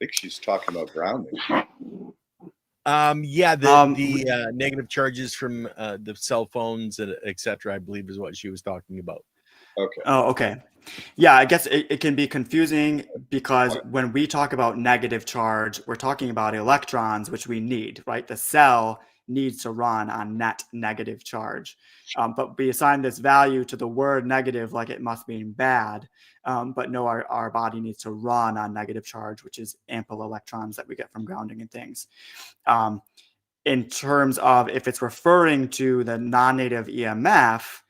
I think she's talking about grounding. Yeah, Um, the negative charges from the cell phones, and etc. I believe is what she was talking about. Okay. Oh, okay. Yeah, I guess it can be confusing because when we talk about negative charge, we're talking about electrons, which we need, right? The cell needs to run on net negative charge. But we assign this value to the word negative like it must mean bad. But no, our body needs to run on negative charge, which is ample electrons that we get from grounding and things. In terms of if it's referring to the non-native EMF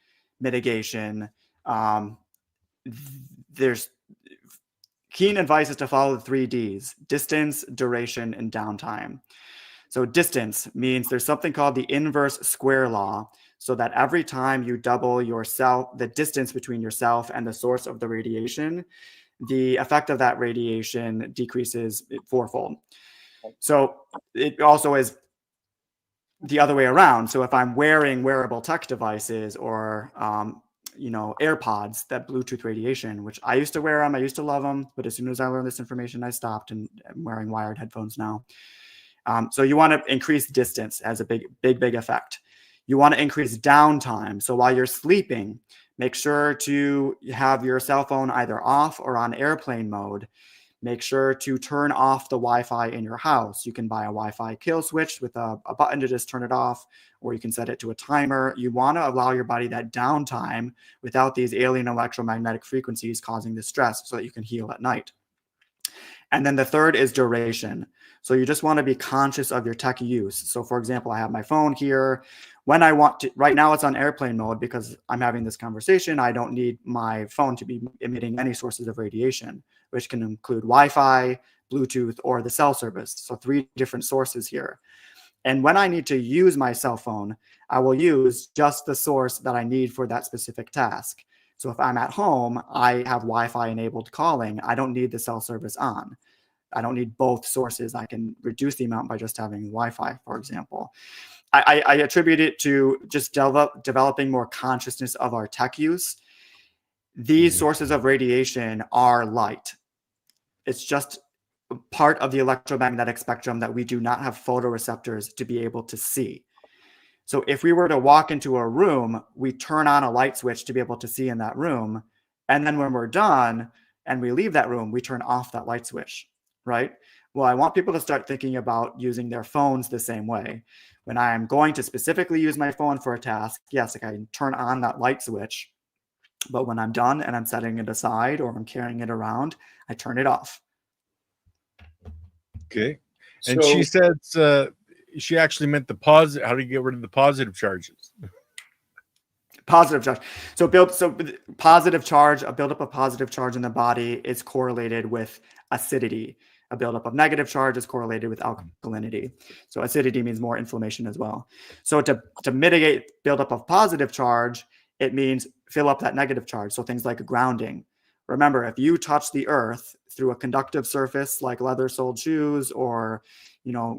mitigation, there's keen advice is to follow the 3 Ds: distance, duration, and downtime. So distance means there's something called the inverse square law, so that every time you double yourself, the distance between yourself and the source of the radiation, the effect of that radiation decreases fourfold. So it also is the other way around. So if I'm wearing wearable tech devices or AirPods, that Bluetooth radiation, which I used to wear them, I used to love them, but as soon as I learned this information, I stopped, and I'm wearing wired headphones now. So you want to increase distance, as a big effect. You want to increase downtime. So while you're sleeping, make sure to have your cell phone either off or on airplane mode. Make sure to turn off the Wi-Fi in your house. You can buy a Wi-Fi kill switch with a button to just turn it off, or you can set it to a timer. You want to allow your body that downtime without these alien electromagnetic frequencies causing the stress, so that you can heal at night. And then the third is duration. So you just want to be conscious of your tech use. So for example, I have my phone here. When I want to, right now it's on airplane mode because I'm having this conversation. I don't need my phone to be emitting any sources of radiation, which can include Wi-Fi, Bluetooth, or the cell service. So 3 different sources here. And when I need to use my cell phone, I will use just the source that I need for that specific task. So if I'm at home, I have Wi-Fi enabled calling. I don't need the cell service on. I don't need both sources. I can reduce the amount by just having Wi-Fi, for example. I attribute it to just developing more consciousness of our tech use. These sources of radiation are light. It's just part of the electromagnetic spectrum that we do not have photoreceptors to be able to see. So if we were to walk into a room, we turn on a light switch to be able to see in that room. And then when we're done and we leave that room, we turn off that light switch, right? Well, I want people to start thinking about using their phones the same way. When I am going to specifically use my phone for a task, yes, I can turn on that light switch. But when I'm done and I'm setting it aside or I'm carrying it around, I turn it off. Okay. And she said she actually meant the positive. How do you get rid of the positive charges? Positive charge. So positive charge, a buildup of positive charge in the body is correlated with acidity. A buildup of negative charge is correlated with alkalinity. So acidity means more inflammation as well. So to mitigate buildup of positive charge, it means fill up that negative charge. So things like grounding. Remember, if you touch the earth through a conductive surface like leather-soled shoes or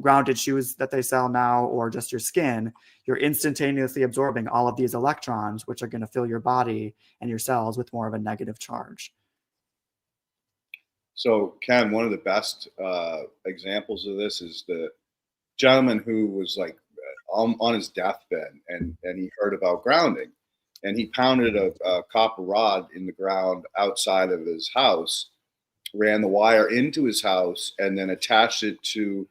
grounded shoes that they sell now, or just your skin, you're instantaneously absorbing all of these electrons, which are going to fill your body and your cells with more of a negative charge. So, Ken, one of the best examples of this is the gentleman who was like on his deathbed, and he heard about grounding, and he pounded a copper rod in the ground outside of his house, ran the wire into his house, and then attached it to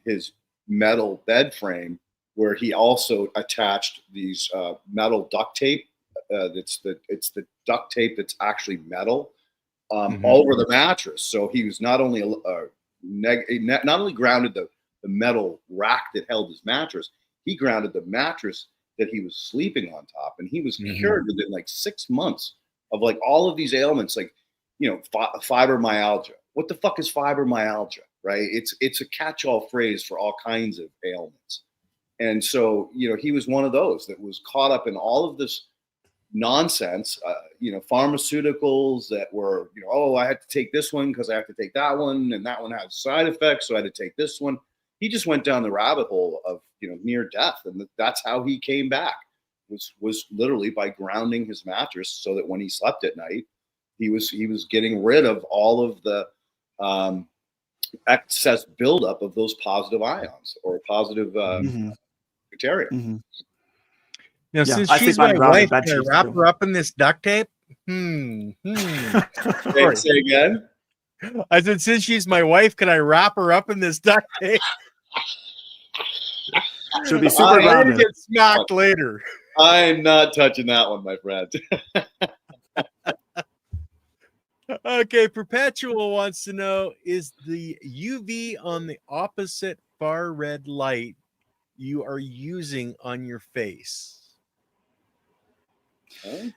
his metal bed frame, where he also attached these metal duct tape. It's the duct tape that's actually metal. All over the mattress. So he was not only not only grounded the metal rack that held his mattress, he grounded the mattress that he was sleeping on top, and he was cured within like 6 months of like all of these ailments, like fibromyalgia. What the fuck is fibromyalgia, right? It's a catch-all phrase for all kinds of ailments, and so he was one of those that was caught up in all of this nonsense, pharmaceuticals that were, I had to take this one because I have to take that one, and that one has side effects, so I had to take this one. He just went down the rabbit hole of near death, and that's how he came back. Was literally by grounding his mattress, so that when he slept at night, he was getting rid of all of the excess buildup of those positive ions or positive Mhm. bacteria. Mhm. Now, Yeah, since I she's sleep on my grounded wife, bed can I sheets wrap too. her up in this duct tape? Sorry. Say again. I said, since she's my wife, can I wrap her up in this duct tape? She'll be super I'm gonna grounded. get smacked later. I'm not touching that one, my friend. Okay, Perpetual wants to know, is the UV on the opposite far red light you are using on your face?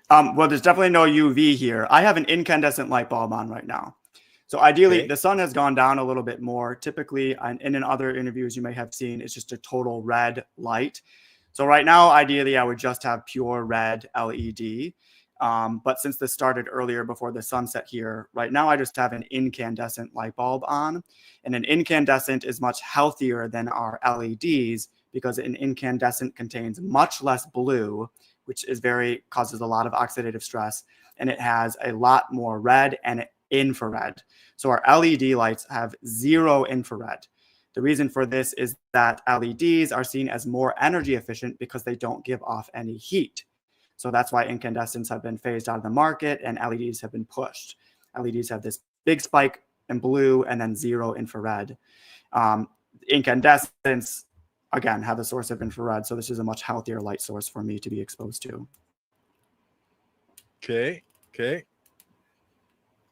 Well, there's definitely no UV here. I have an incandescent light bulb on right now. So ideally, Okay. the sun has gone down a little bit more. Typically, and in other interviews you may have seen, it's just a total red light. So right now, ideally, I would just have pure red LED. But since this started earlier before the sunset here, right now I just have an incandescent light bulb on. And an incandescent is much healthier than our LEDs because an incandescent contains much less blue, which is causes a lot of oxidative stress, and it has a lot more red and infrared. So our LED lights have 0 infrared. The reason for this is that LEDs are seen as more energy efficient because they don't give off any heat. So that's why incandescents have been phased out of the market and LEDs have been pushed. LEDs have this big spike in blue and then 0 infrared. Incandescents, again, have a source of infrared. So this is a much healthier light source for me to be exposed to. Okay.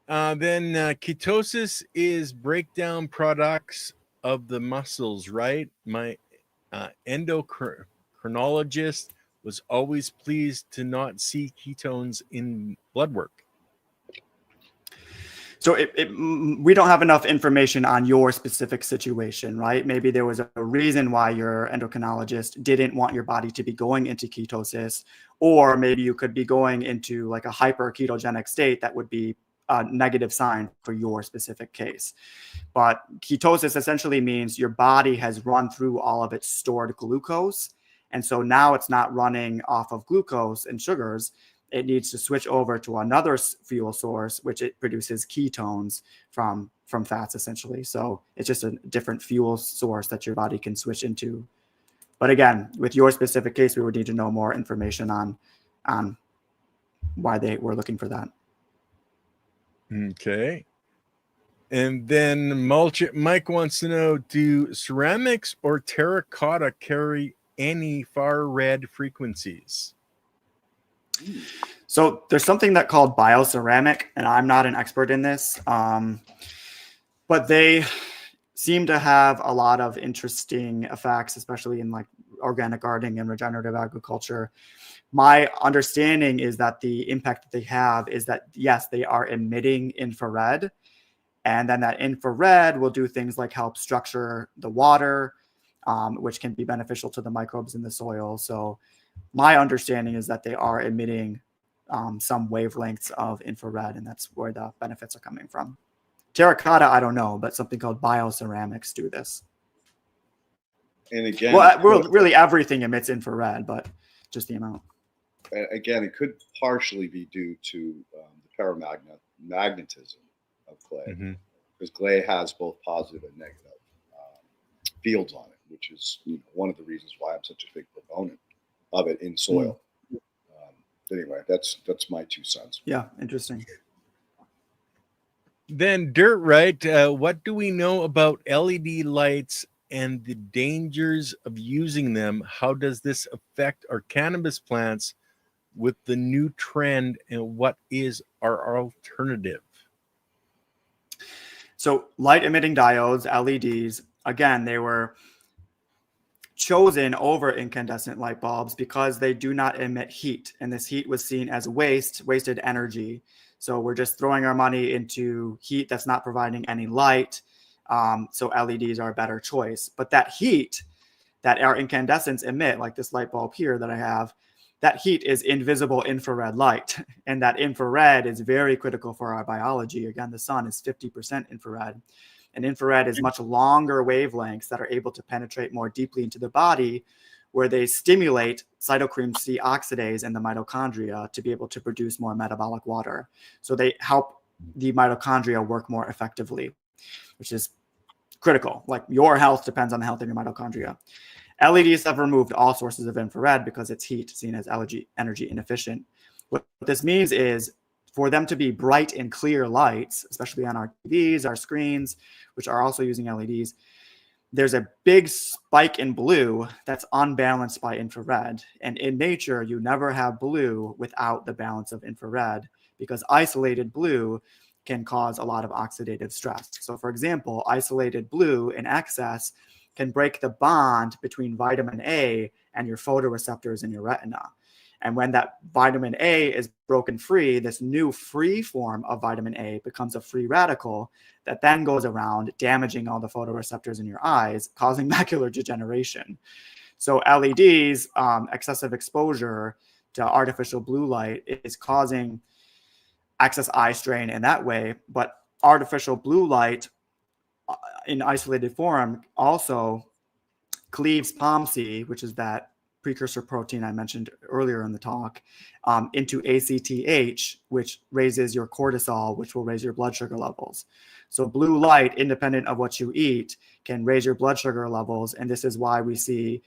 Then ketosis is breakdown products of the muscles, right? My endocrinologist was always pleased to not see ketones in blood work. So we don't have enough information on your specific situation, right? Maybe there was a reason why your endocrinologist didn't want your body to be going into ketosis, or maybe you could be going into like a hyper ketogenic state that would be a negative sign for your specific case. But ketosis essentially means your body has run through all of its stored glucose. And so now it's not running off of glucose and sugars. It needs to switch over to another fuel source, which it produces ketones from fats, essentially. So it's just a different fuel source that your body can switch into. But again, with your specific case, we would need to know more information on why they were looking for that. Okay. And then Mike wants to know, do ceramics or terracotta carry any far red frequencies? So there's something that called bioceramic, and I'm not an expert in this, but they seem to have a lot of interesting effects, especially in like organic gardening and regenerative agriculture. My understanding is that the impact that they have is that, yes, they are emitting infrared, and then that infrared will do things like help structure the water, which can be beneficial to the microbes in the soil. So my understanding is that they are emitting some wavelengths of infrared, and that's where the benefits are coming from. Terracotta, I don't know, but something called bioceramics do this. And again, well, really everything emits infrared, but just the amount. Again, it could partially be due to the paramagnetism of clay, because clay has both positive and negative fields on it, which is one of the reasons why I'm such a big proponent of it in soil. Anyway, that's my 2 cents. Yeah, interesting. Then Dirt Right, what do we know about LED lights and the dangers of using them? How does this affect our cannabis plants with the new trend, and what is our alternative? So light emitting diodes, LEDs, again, they were chosen over incandescent light bulbs because they do not emit heat, and this heat was seen as wasted energy. So we're just throwing our money into heat that's not providing any light. So LEDs are a better choice. But that heat that our incandescents emit, like this light bulb here that I have, that heat is invisible infrared light, and that infrared is very critical for our biology. Again, the sun is 50% infrared. And infrared is much longer wavelengths that are able to penetrate more deeply into the body, where they stimulate cytochrome C oxidase in the mitochondria to be able to produce more metabolic water. So they help the mitochondria work more effectively, which is critical. Like your health depends on the health of your mitochondria. LEDs have removed all sources of infrared because it's heat, seen as energy inefficient. What this means is for them to be bright and clear lights, especially on our TVs, our screens, which are also using LEDs, there's a big spike in blue that's unbalanced by infrared. And in nature, you never have blue without the balance of infrared, because isolated blue can cause a lot of oxidative stress. So for example, isolated blue in excess can break the bond between vitamin A and your photoreceptors in your retina. And when that vitamin A is broken free, this new free form of vitamin A becomes a free radical that then goes around damaging all the photoreceptors in your eyes, causing macular degeneration. So LEDs, excessive exposure to artificial blue light is causing excess eye strain in that way. But artificial blue light in isolated form also cleaves POMC, which is that precursor protein I mentioned earlier in the talk, into ACTH, which raises your cortisol, which will raise your blood sugar levels. So blue light, independent of what you eat, can raise your blood sugar levels. And this is why we see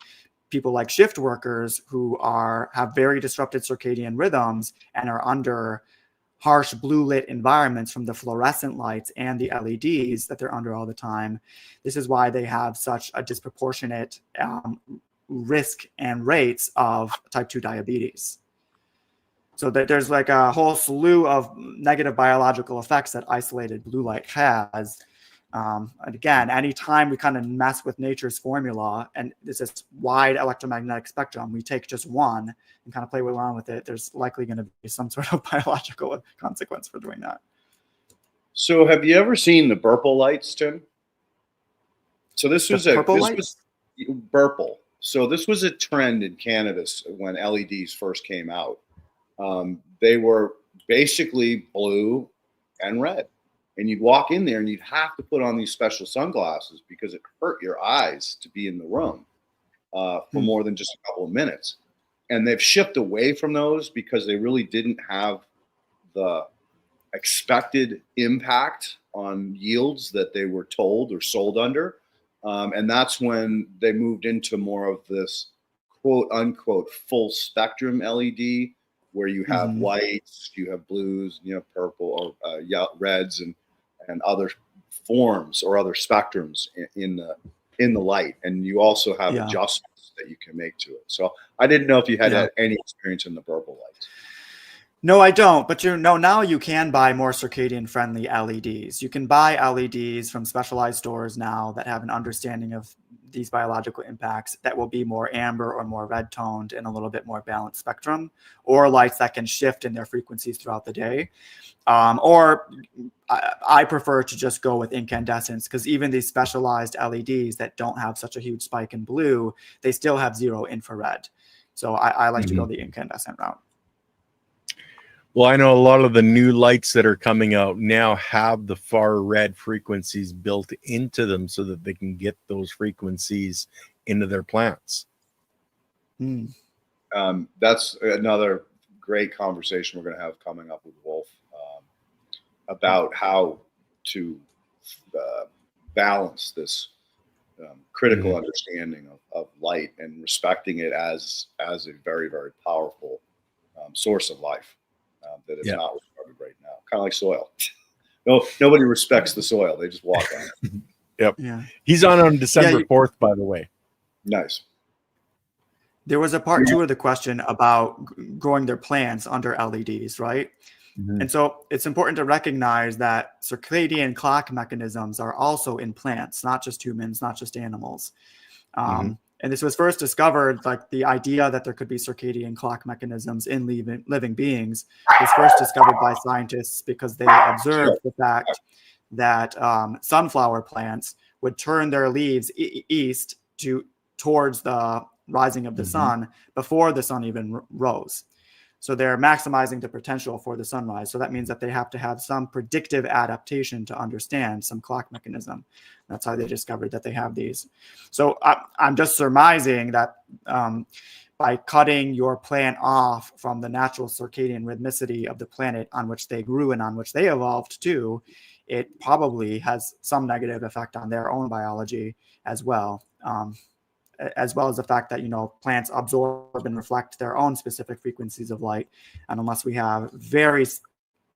people like shift workers who have very disrupted circadian rhythms and are under harsh blue lit environments from the fluorescent lights and the LEDs that they're under all the time. This is why they have such a disproportionate risk and rates of type 2 diabetes. So that there's like a whole slew of negative biological effects that isolated blue light has. And again, anytime we kind of mess with nature's formula, and there's this wide electromagnetic spectrum, we take just one and kind of play around with it, there's likely going to be some sort of biological consequence for doing that. So have you ever seen the Burple lights, Tim? So this was Burple. So this was a trend in cannabis when LEDs first came out. They were basically blue and red. And you'd walk in there and you'd have to put on these special sunglasses because it hurt your eyes to be in the room for more than just a couple of minutes. And they've shifted away from those because they really didn't have the expected impact on yields that they were told or sold under. And that's when they moved into more of this quote unquote full spectrum LED, where you have whites, you have blues, you have purple or reds and other forms or other spectrums in the light. And you also have adjustments that you can make to it. So I didn't know if you had any experience in the purple lights. No, I don't. But now you can buy more circadian friendly LEDs. You can buy LEDs from specialized stores now that have an understanding of these biological impacts that will be more amber or more red toned and a little bit more balanced spectrum, or lights that can shift in their frequencies throughout the day. Or I prefer to just go with incandescents, because even these specialized LEDs that don't have such a huge spike in blue, they still have zero infrared. So I like to go the incandescent route. Well, I know a lot of the new lights that are coming out now have the far red frequencies built into them so that they can get those frequencies into their plants. That's another great conversation we're going to have coming up with Wolf about how to balance this critical understanding of light and respecting it as a very, very powerful source of life. That is not regarded right now, kind of like soil. Nobody respects the soil; they just walk on it. Yep. Yeah. He's on December 4th, by the way. Nice. There was a part 2 of the question about growing their plants under LEDs, right? And so it's important to recognize that circadian clock mechanisms are also in plants, not just humans, not just animals. And this was first discovered, like the idea that there could be circadian clock mechanisms in living beings was first discovered by scientists because they observed the fact that sunflower plants would turn their leaves east towards the rising of the sun before the sun even rose. So they're maximizing the potential for the sunrise. So that means that they have to have some predictive adaptation to understand some clock mechanism. That's how they discovered that they have these. So I'm just surmising that by cutting your plant off from the natural circadian rhythmicity of the planet on which they grew and on which they evolved to, it probably has some negative effect on their own biology as well. As well as the fact that, you know, plants absorb and reflect their own specific frequencies of light. And unless we have very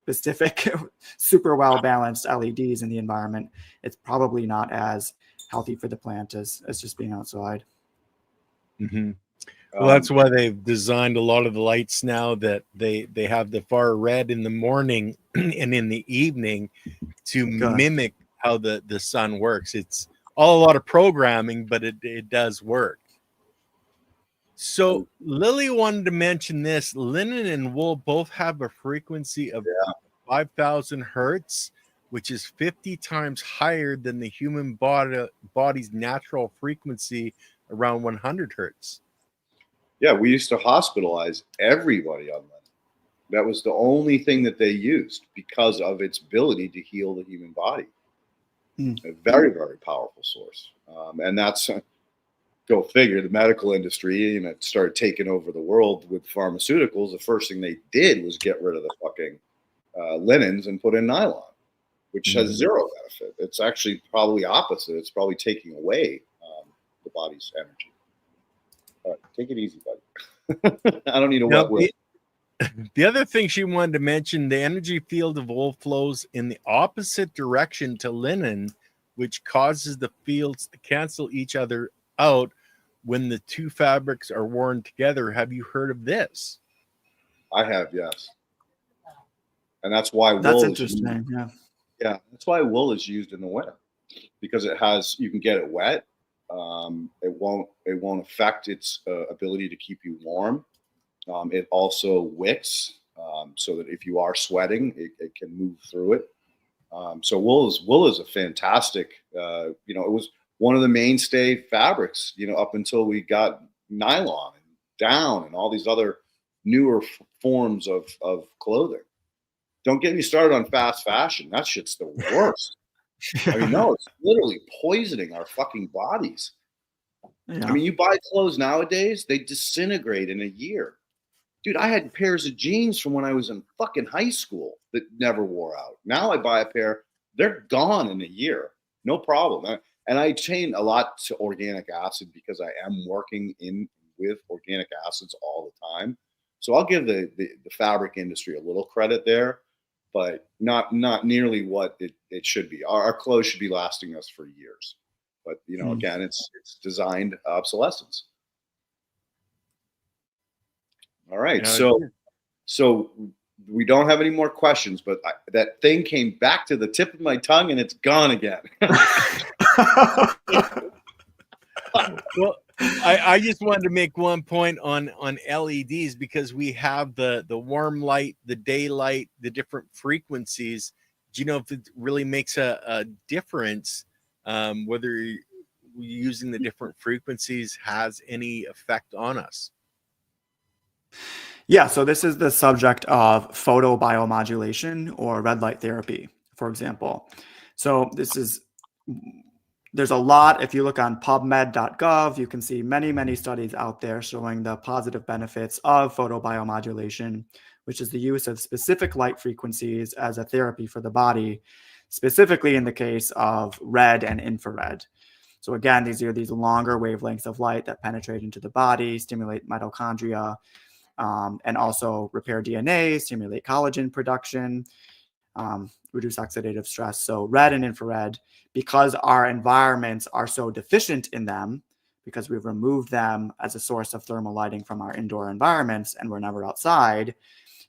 specific, super well-balanced LEDs in the environment, it's probably not as healthy for the plant as just being outside. Mm-hmm. Well, that's why they've designed a lot of the lights now that they have the far red in the morning and in the evening to mimic how the sun works. It's all a lot of programming, but it does work. So Lily wanted to mention this. Linen and wool both have a frequency of 5,000 hertz, which is 50 times higher than the human body's natural frequency around 100 hertz. Yeah, we used to hospitalize everybody on that. That was the only thing that they used because of its ability to heal the human body. A very, very powerful source. And that's, go figure, the medical industry, you know, started taking over the world with pharmaceuticals. The first thing they did was get rid of the fucking linens and put in nylon, which has zero benefit. It's actually probably opposite. It's probably taking away the body's energy. All right, take it easy, buddy. I don't need a wet will. The other thing she wanted to mention, the energy field of wool flows in the opposite direction to linen, which causes the fields to cancel each other out when the two fabrics are worn together. Have you heard of this? I have, yes. And that's why wool That's is interesting. used. Yeah, that's why wool is used in the winter, because it has, you can get it wet. It won't affect its ability to keep you warm. It also wicks, so that if you are sweating, it can move through it. So wool is a fantastic, you know, it was one of the mainstay fabrics, you know, up until we got nylon and down and all these other newer forms of clothing. Don't get me started on fast fashion. That shit's the worst. I mean, no, it's literally poisoning our fucking bodies. Yeah. I mean, you buy clothes nowadays, they disintegrate in a year. Dude, I had pairs of jeans from when I was in fucking high school that never wore out. Now I buy a pair, they're gone in a year. No problem. And I chain a lot to organic acid because I am working with organic acids all the time. So I'll give the fabric industry a little credit there, but not nearly what it should be. Our clothes should be lasting us for years. But, you know, again, it's designed obsolescence. All right. So we don't have any more questions, but that thing came back to the tip of my tongue and it's gone again. Well, I just wanted to make one point on LEDs, because we have the warm light, the daylight, the different frequencies. Do you know if it really makes a difference, whether using the different frequencies has any effect on us? Yeah, so this is the subject of photobiomodulation or red light therapy, for example. So there's a lot. If you look on pubmed.gov, you can see many studies out there showing the positive benefits of photobiomodulation, which is the use of specific light frequencies as a therapy for the body, specifically in the case of red and infrared. So again, these are these longer wavelengths of light that penetrate into the body, stimulate mitochondria, and also repair DNA, stimulate collagen production, reduce oxidative stress. So red and infrared, because our environments are so deficient in them, because we've removed them as a source of thermal lighting from our indoor environments and we're never outside.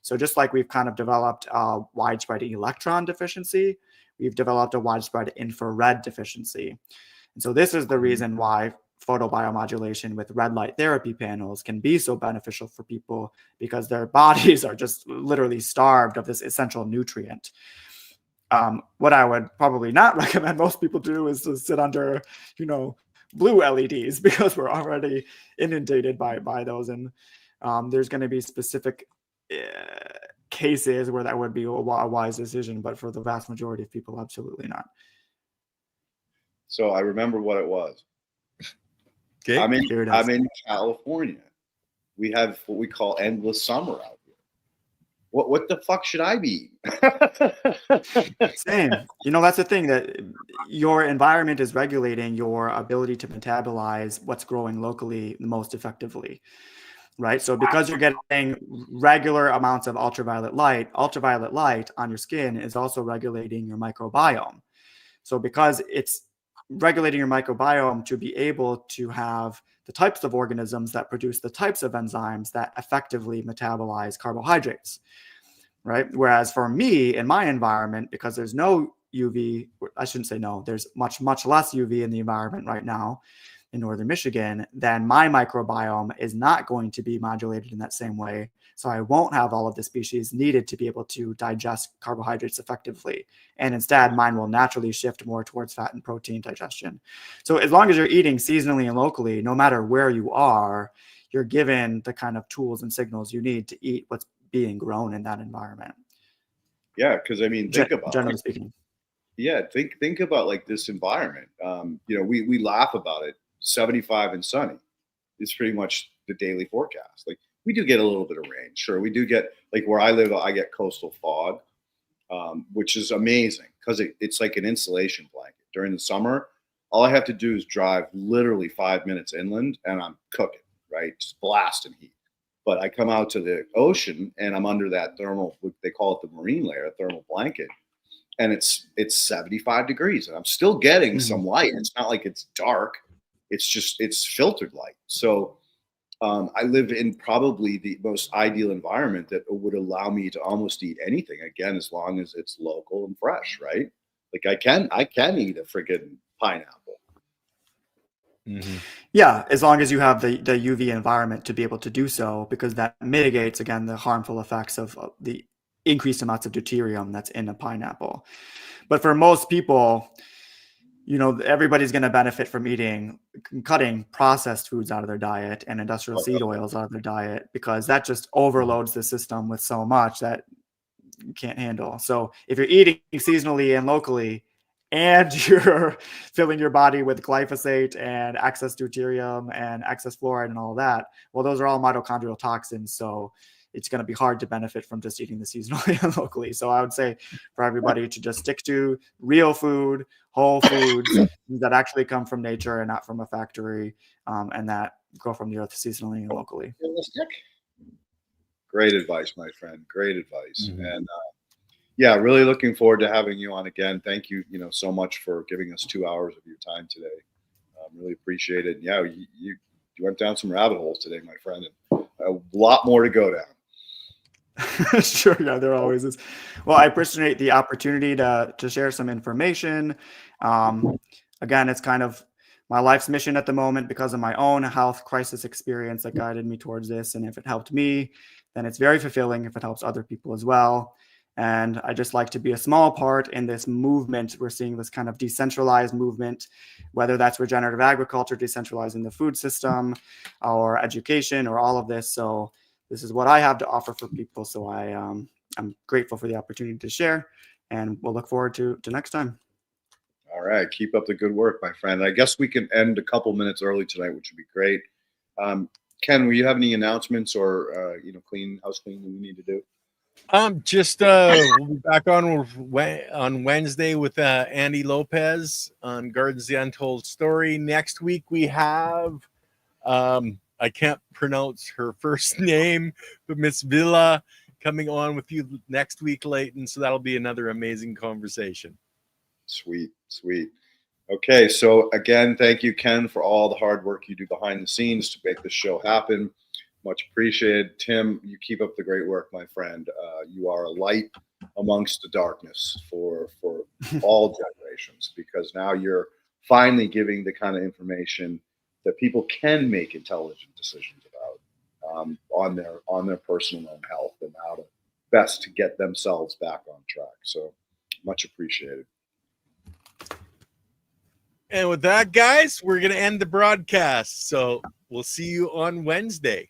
So just like we've kind of developed a widespread electron deficiency, we've developed a widespread infrared deficiency. And so this is the reason why photobiomodulation with red light therapy panels can be so beneficial for people, because their bodies are just literally starved of this essential nutrient. What I would probably not recommend most people do is to sit under, you know, blue LEDs, because we're already inundated by those. And there's going to be specific cases where that would be a wise decision, but for the vast majority of people, absolutely not. So I remember what it was. Okay. I'm in California. We have what we call endless summer out here. what the fuck should I be eating? Same. That's the thing, that your environment is regulating your ability to metabolize what's growing locally the most effectively, right? So because you're getting regular amounts of ultraviolet light on your skin is also regulating your microbiome. So because it's regulating your microbiome to be able to have the types of organisms that produce the types of enzymes that effectively metabolize carbohydrates, right? Whereas for me, in my environment, because there's no UV, I shouldn't say no, there's much, much less UV in the environment right now in northern Michigan, then my microbiome is not going to be modulated in that same way. So I won't have all of the species needed to be able to digest carbohydrates effectively. And instead, mine will naturally shift more towards fat and protein digestion. So as long as you're eating seasonally and locally, no matter where you are, you're given the kind of tools and signals you need to eat what's being grown in that environment. Yeah, because I mean, think about generally speaking. Yeah, think about like this environment. We laugh about it. 75 and sunny is pretty much the daily forecast. Like we do get a little bit of rain. Sure. We do get, like where I live, I get coastal fog, which is amazing because it's like an insulation blanket. During the summer, all I have to do is drive literally 5 minutes inland and I'm cooking, right? Just blasting heat. But I come out to the ocean and I'm under that thermal, they call it the marine layer, a thermal blanket. And it's 75 degrees and I'm still getting some light. It's not like it's dark. It's filtered light. So I live in probably the most ideal environment that would allow me to almost eat anything, again, as long as it's local and fresh, right? Like I can eat a friggin' pineapple. Mm-hmm. Yeah, as long as you have the UV environment to be able to do so, because that mitigates, again, the harmful effects of the increased amounts of deuterium that's in a pineapple. But for most people, everybody's going to benefit from cutting processed foods out of their diet and industrial seed oils out of their diet, because that just overloads the system with so much that you can't handle. So if you're eating seasonally and locally and you're filling your body with glyphosate and excess deuterium and excess fluoride and all that, well, those are all mitochondrial toxins. So it's going to be hard to benefit from just eating the seasonally and locally. So I would say for everybody to just stick to real food, whole foods that actually come from nature and not from a factory, and that grow from the earth seasonally and locally. Great advice, my friend. Great advice. Mm-hmm. And yeah, really looking forward to having you on again. Thank you, so much for giving us 2 hours of your time today. Really appreciate it. Yeah, you went down some rabbit holes today, my friend, and a lot more to go down. Sure. Yeah, there always is. Well, I appreciate the opportunity to share some information. Again, it's kind of my life's mission at the moment because of my own health crisis experience that guided me towards this. And if it helped me, then it's very fulfilling if it helps other people as well. And I just like to be a small part in this movement. We're seeing this kind of decentralized movement, whether that's regenerative agriculture, decentralizing the food system, or education, or all of this. So this is what I have to offer for people. So I'm grateful for the opportunity to share, and we'll look forward to next time. All right. Keep up the good work, my friend. I guess we can end a couple minutes early tonight, which would be great. Ken, will you have any announcements or, house cleaning we need to do? We'll be back on Wednesday with Andy Lopez on Gardens the Untold Story. Next week we have I can't pronounce her first name, but Miss Villa coming on with you next week, Leighton. So that'll be another amazing conversation. Sweet. Okay, so again, thank you, Ken, for all the hard work you do behind the scenes to make this show happen. Much appreciated. Tim, you keep up the great work, my friend. You are a light amongst the darkness for all generations, because now you're finally giving the kind of information that people can make intelligent decisions about on their personal own health and how to best to get themselves back on track. So much appreciated. And with that, guys, we're going to end the broadcast. So we'll see you on Wednesday.